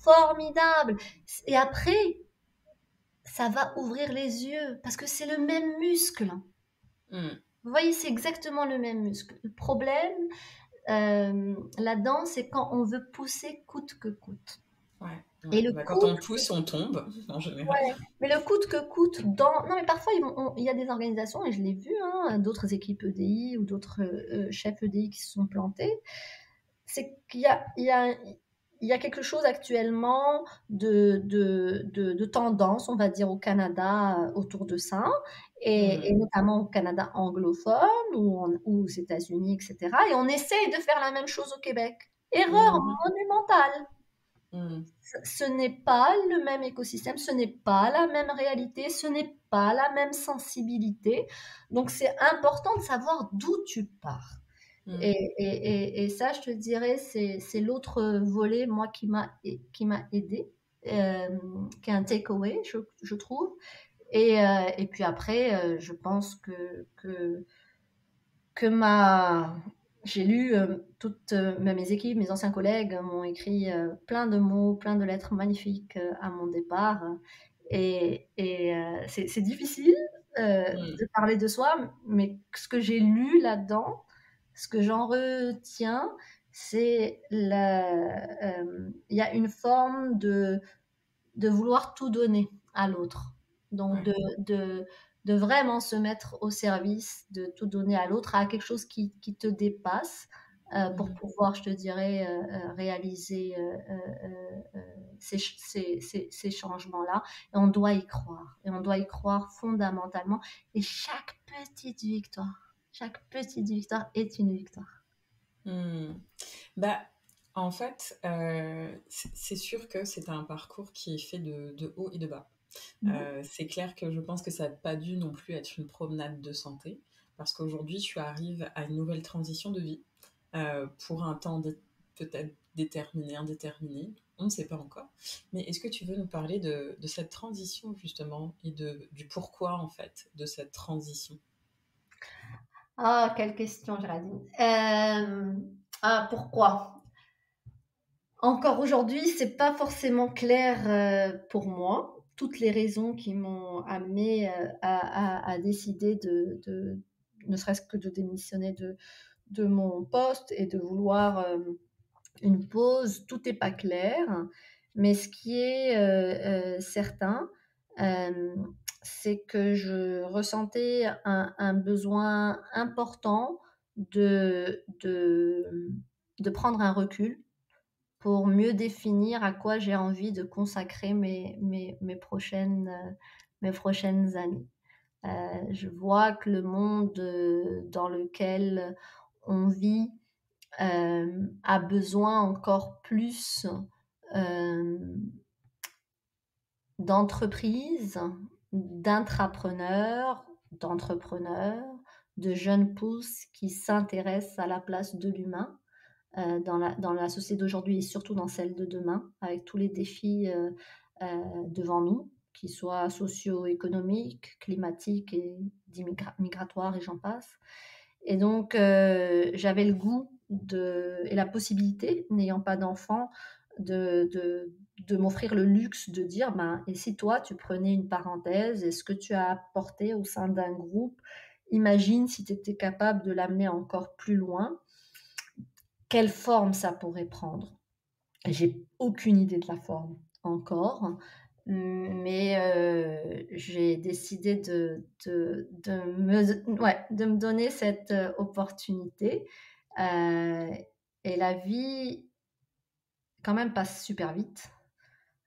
formidable. Et après, ça va ouvrir les yeux parce que c'est le même muscle. mm. Vous voyez, c'est exactement le même muscle. Le problème, là-dedans, c'est quand on veut pousser coûte que coûte. Ouais, Et ouais. le Bah, quand coûte, on pousse, on tombe, en général. ouais, mais le coûte que coûte dans... Non, mais parfois, il y a des organisations, et je l'ai vu, d'autres équipes EDI ou d'autres chefs EDI qui se sont plantés, c'est qu'il y a quelque chose actuellement de tendance, on va dire, au Canada autour de ça, et Mm, notamment au Canada anglophone ou aux États-Unis, etc. Et on essaye de faire la même chose au Québec. Erreur mhm. monumentale. Mm. Ce n'est pas le même écosystème, ce n'est pas la même réalité, ce n'est pas la même sensibilité. Donc, c'est important de savoir d'où tu pars. Mm. Et ça, je te dirais, c'est l'autre volet, moi, qui m'a aidé, qui est un takeaway, je trouve. Et puis après, je pense que j'ai lu toutes mes équipes, mes anciens collègues m'ont écrit plein de mots, plein de lettres magnifiques à mon départ. C'est difficile Mm. de parler de soi, mais ce que j'ai lu là-dedans, ce que j'en retiens, il y a une forme de vouloir tout donner à l'autre. Donc, Ouais. de vraiment se mettre au service, de tout donner à l'autre, à quelque chose qui te dépasse, pour Mm. pouvoir, je te dirais, réaliser ces changements-là. Et on doit y croire. Et on doit y croire fondamentalement. Et chaque petite victoire est une victoire. Mm. Bah, en fait, c'est sûr que c'est un parcours qui est fait de haut et de bas. C'est clair que je pense que ça n'a pas dû non plus être une promenade de santé, parce qu'aujourd'hui, tu arrives à une nouvelle transition de vie, pour un temps peut-être déterminé, indéterminé, on ne sait pas encore. Mais est-ce que tu veux nous parler de cette transition, justement, et du pourquoi, en fait, de cette transition? Ah, quelle question, Géraldine. Pourquoi? Encore aujourd'hui, c'est pas forcément clair pour moi. Toutes les raisons qui m'ont amené à décider ne serait-ce que de démissionner de mon poste et de vouloir une pause, tout n'est pas clair. Mais ce qui est certain, euh, c'est que je ressentais un besoin important de, de, de prendre un recul pour mieux définir à quoi j'ai envie de consacrer mes prochaines années. Je vois que le monde dans lequel on vit a besoin encore plus euh, d'entreprises, d'entrepreneurs, de jeunes pousses qui s'intéressent à la place de l'humain dans la société d'aujourd'hui et surtout dans celle de demain, avec tous les défis devant nous, qu'ils soient socio-économiques, climatiques et migratoires et j'en passe. Et donc, j'avais le goût et la possibilité, n'ayant pas d'enfant, de m'offrir le luxe de dire, ben, et si toi, tu prenais une parenthèse, et ce que tu as apporté au sein d'un groupe, imagine si tu étais capable de l'amener encore plus loin, quelle forme ça pourrait prendre. J'ai aucune idée de la forme encore, mais j'ai décidé de me donner cette opportunité. Euh, et la vie, quand même, passe super vite.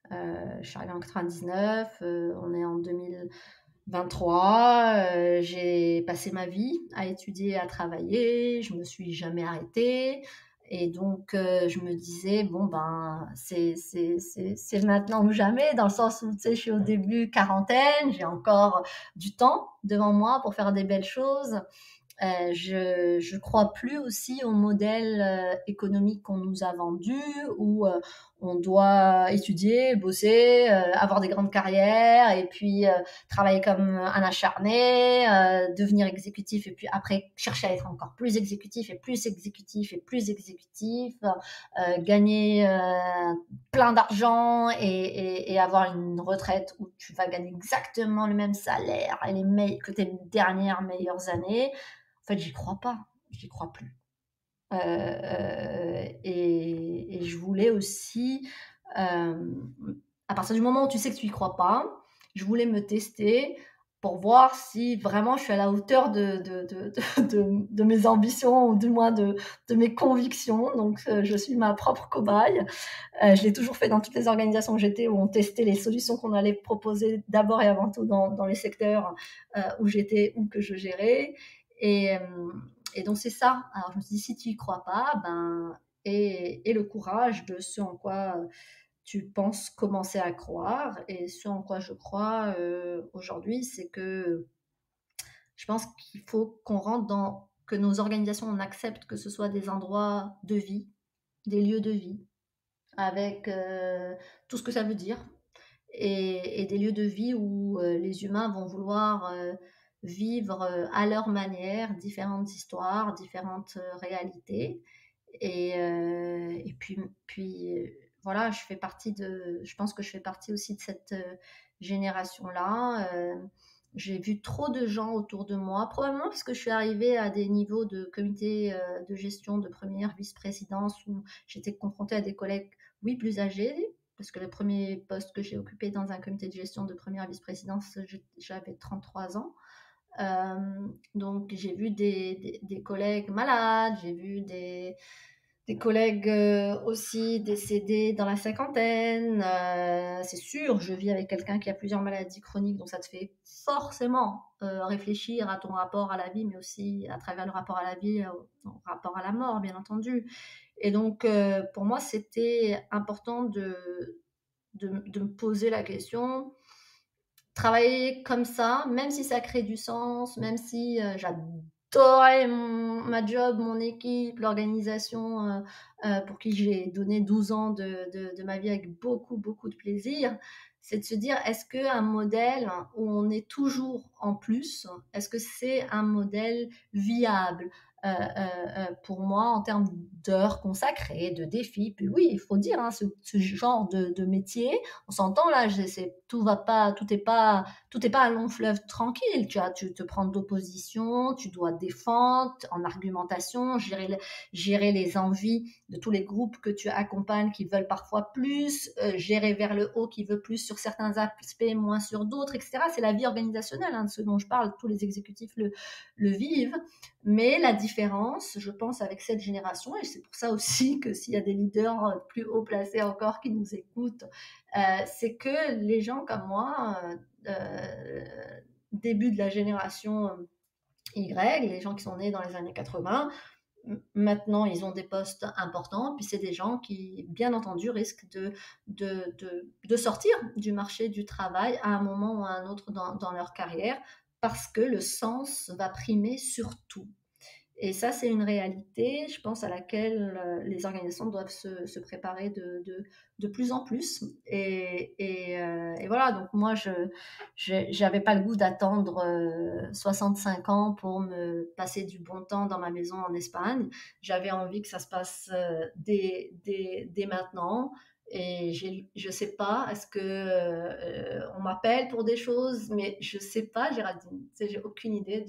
Je suis arrivée en 99, on est en 2023, j'ai passé ma vie à étudier, à travailler, je me suis jamais arrêtée. Et donc, je me disais, bon, ben, c'est maintenant ou jamais, dans le sens où, tu sais, je suis au début quarantaine, j'ai encore du temps devant moi pour faire des belles choses. Je crois plus aussi au modèle économique qu'on nous a vendu, où on doit étudier, bosser, avoir des grandes carrières et puis travailler comme un acharné, devenir exécutif et puis après chercher à être encore plus exécutif et plus exécutif et plus exécutif, gagner plein d'argent et avoir une retraite où tu vas gagner exactement le même salaire et que tes dernières meilleures années. En fait, j'y crois pas, j'y crois plus. Et je voulais aussi, à partir du moment où tu sais que tu y crois pas, je voulais me tester pour voir si vraiment je suis à la hauteur de mes ambitions ou du moins de mes convictions. Donc, je suis ma propre cobaye. Je l'ai toujours fait dans toutes les organisations que j'étais où on testait les solutions qu'on allait proposer d'abord et avant tout dans les secteurs où j'étais ou que je gérais. Et, et donc, c'est ça. Alors, je me suis dit, si tu y crois pas, ben, et le courage de ce en quoi tu penses commencer à croire. Et ce en quoi je crois aujourd'hui, c'est que je pense qu'il faut qu'on rentre dans, que nos organisations, on accepte que ce soit des endroits de vie, des lieux de vie, avec tout ce que ça veut dire, et des lieux de vie où les humains vont vouloir vivre à leur manière différentes histoires, différentes réalités. Et puis voilà, je pense que je fais partie aussi de cette génération-là. J'ai vu trop de gens autour de moi, probablement parce que je suis arrivée à des niveaux de comité de gestion de première vice-présidence où j'étais confrontée à des collègues, oui, plus âgés, parce que le premier poste que j'ai occupé dans un comité de gestion de première vice-présidence, j'avais 33 ans. Donc j'ai vu des collègues malades, j'ai vu des collègues aussi décédés dans la cinquantaine. C'est sûr, je vis avec quelqu'un qui a plusieurs maladies chroniques, donc ça te fait forcément réfléchir à ton rapport à la vie, mais aussi à travers le rapport à la vie, au rapport à la mort, bien entendu. Et donc, pour moi, c'était important de me poser la question, travailler comme ça, même si ça crée du sens, même si j'adorais ma job, mon équipe, l'organisation pour qui j'ai donné 12 ans de ma vie avec beaucoup, beaucoup de plaisir, c'est de se dire, est-ce qu'un modèle où on est toujours en plus, est-ce que c'est un modèle viable pour moi en termes d'heures consacrées, de défis? Puis oui, il faut dire, hein, ce genre de métier, on s'entend là, tout est pas un long fleuve tranquille. Tu te prends d'opposition, tu dois défendre en argumentation, gérer les envies de tous les groupes que tu accompagnes qui veulent parfois plus, gérer vers le haut qui veut plus sur certains aspects, moins sur d'autres, etc. C'est la vie organisationnelle, hein, de ce dont je parle. Tous les exécutifs le vivent. Mais la différence, je pense, avec cette génération, et c'est pour ça aussi que s'il y a des leaders plus haut placés encore qui nous écoutent, c'est que les gens comme moi, début de la génération Y, les gens qui sont nés dans les années 80, maintenant ils ont des postes importants, puis c'est des gens qui, bien entendu, risquent de sortir du marché du travail à un moment ou à un autre dans leur carrière, parce que le sens va primer sur tout. Et ça, c'est une réalité, je pense, à laquelle les organisations doivent se préparer de plus en plus. Et voilà, donc moi, je n'avais pas le goût d'attendre 65 ans pour me passer du bon temps dans ma maison en Espagne. J'avais envie que ça se passe dès maintenant. Et je sais pas, est-ce que on m'appelle pour des choses, mais je sais pas, Géraldine, j'ai aucune idée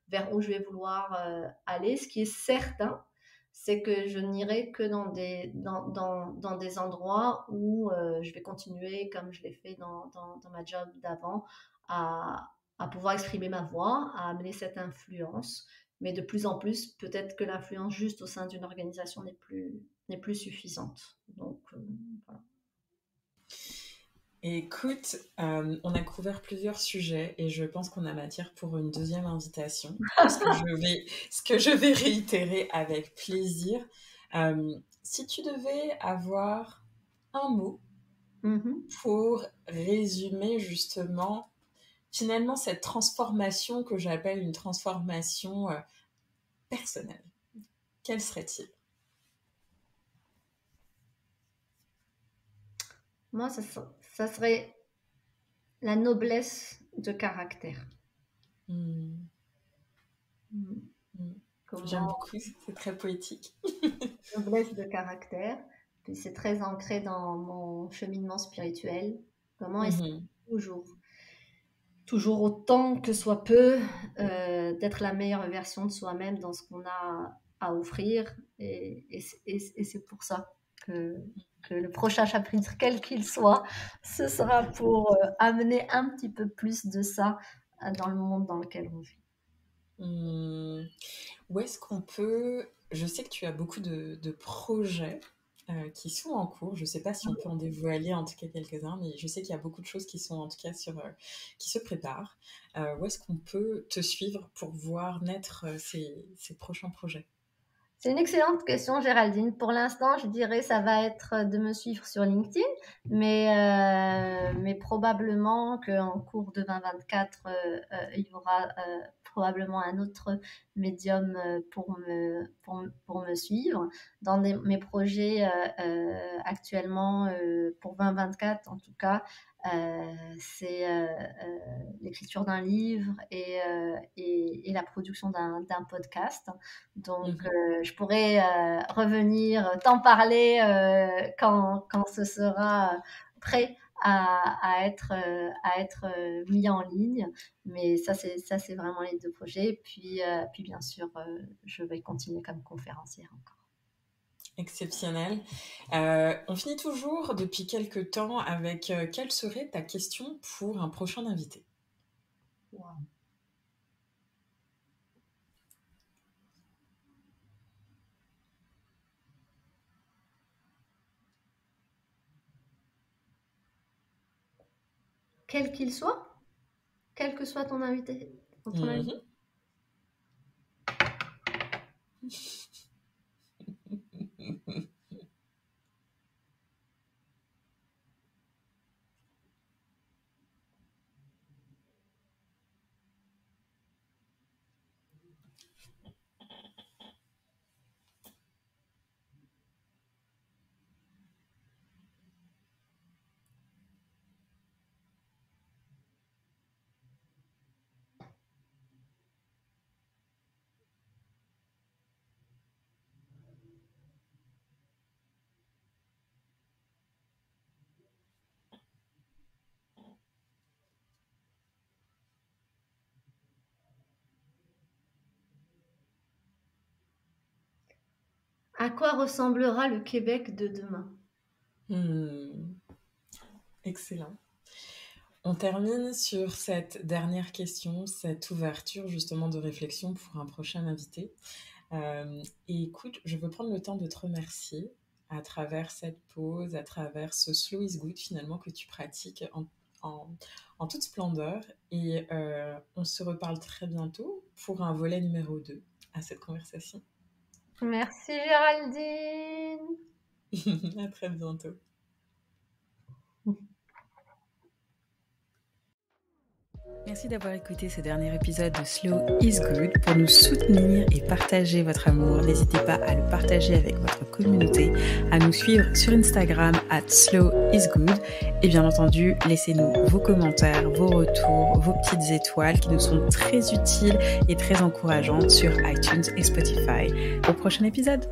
vers où je vais vouloir aller. Ce qui est certain, c'est que je n'irai que dans des endroits où je vais continuer, comme je l'ai fait dans ma job d'avant, à pouvoir exprimer ma voix, à amener cette influence. Mais de plus en plus, peut-être que l'influence juste au sein d'une organisation n'est plus suffisante. Donc, voilà. Écoute, on a couvert plusieurs sujets et je pense qu'on a matière pour une deuxième invitation, ce que je vais réitérer avec plaisir. Si tu devais avoir un mot pour résumer justement, finalement, cette transformation que j'appelle une transformation personnelle, quel serait-il? Moi, ça serait la noblesse de caractère. J'aime beaucoup, c'est très poétique. Noblesse de caractère, puis c'est très ancré dans mon cheminement spirituel. Comment essayer toujours autant que soit peu, d'être la meilleure version de soi-même dans ce qu'on a à offrir. Et c'est pour ça que le prochain chapitre, quel qu'il soit, ce sera pour amener un petit peu plus de ça dans le monde dans lequel on vit. Où est-ce qu'on peut... Je sais que tu as beaucoup de projets qui sont en cours. Je ne sais pas si on peut en dévoiler en tout cas quelques-uns, mais je sais qu'il y a beaucoup de choses qui sont en tout cas qui se préparent. Où est-ce qu'on peut te suivre pour voir naître ces prochains projets? C'est une excellente question, Géraldine. Pour l'instant, je dirais ça va être de me suivre sur LinkedIn, mais probablement qu'en cours de 2024, il y aura probablement un autre médium pour me suivre. Dans mes projets actuellement pour 2024, en tout cas, c'est l'écriture d'un livre et la production d'un podcast. Donc, je pourrais revenir, t'en parler quand ce sera prêt à être mis en ligne. Mais ça, c'est vraiment les deux projets. Puis bien sûr, je vais continuer comme conférencière encore. Exceptionnel. On finit toujours depuis quelques temps avec quelle serait ta question pour un prochain invité? Wow. Quel qu'il soit, quel que soit ton invité. Ton invité. À quoi ressemblera le Québec de demain? Excellent. On termine sur cette dernière question, cette ouverture justement de réflexion pour un prochain invité. Et écoute, je veux prendre le temps de te remercier à travers cette pause, à travers ce slow is good finalement que tu pratiques en toute splendeur. Et on se reparle très bientôt pour un volet numéro 2 à cette conversation. Merci Géraldine. À très bientôt. Merci d'avoir écouté ce dernier épisode de Slow is Good. Pour nous soutenir et partager votre amour, n'hésitez pas à le partager avec votre communauté, à nous suivre sur Instagram @slowisgood et bien entendu, laissez-nous vos commentaires, vos retours, vos petites étoiles qui nous sont très utiles et très encourageantes sur iTunes et Spotify. Au prochain épisode.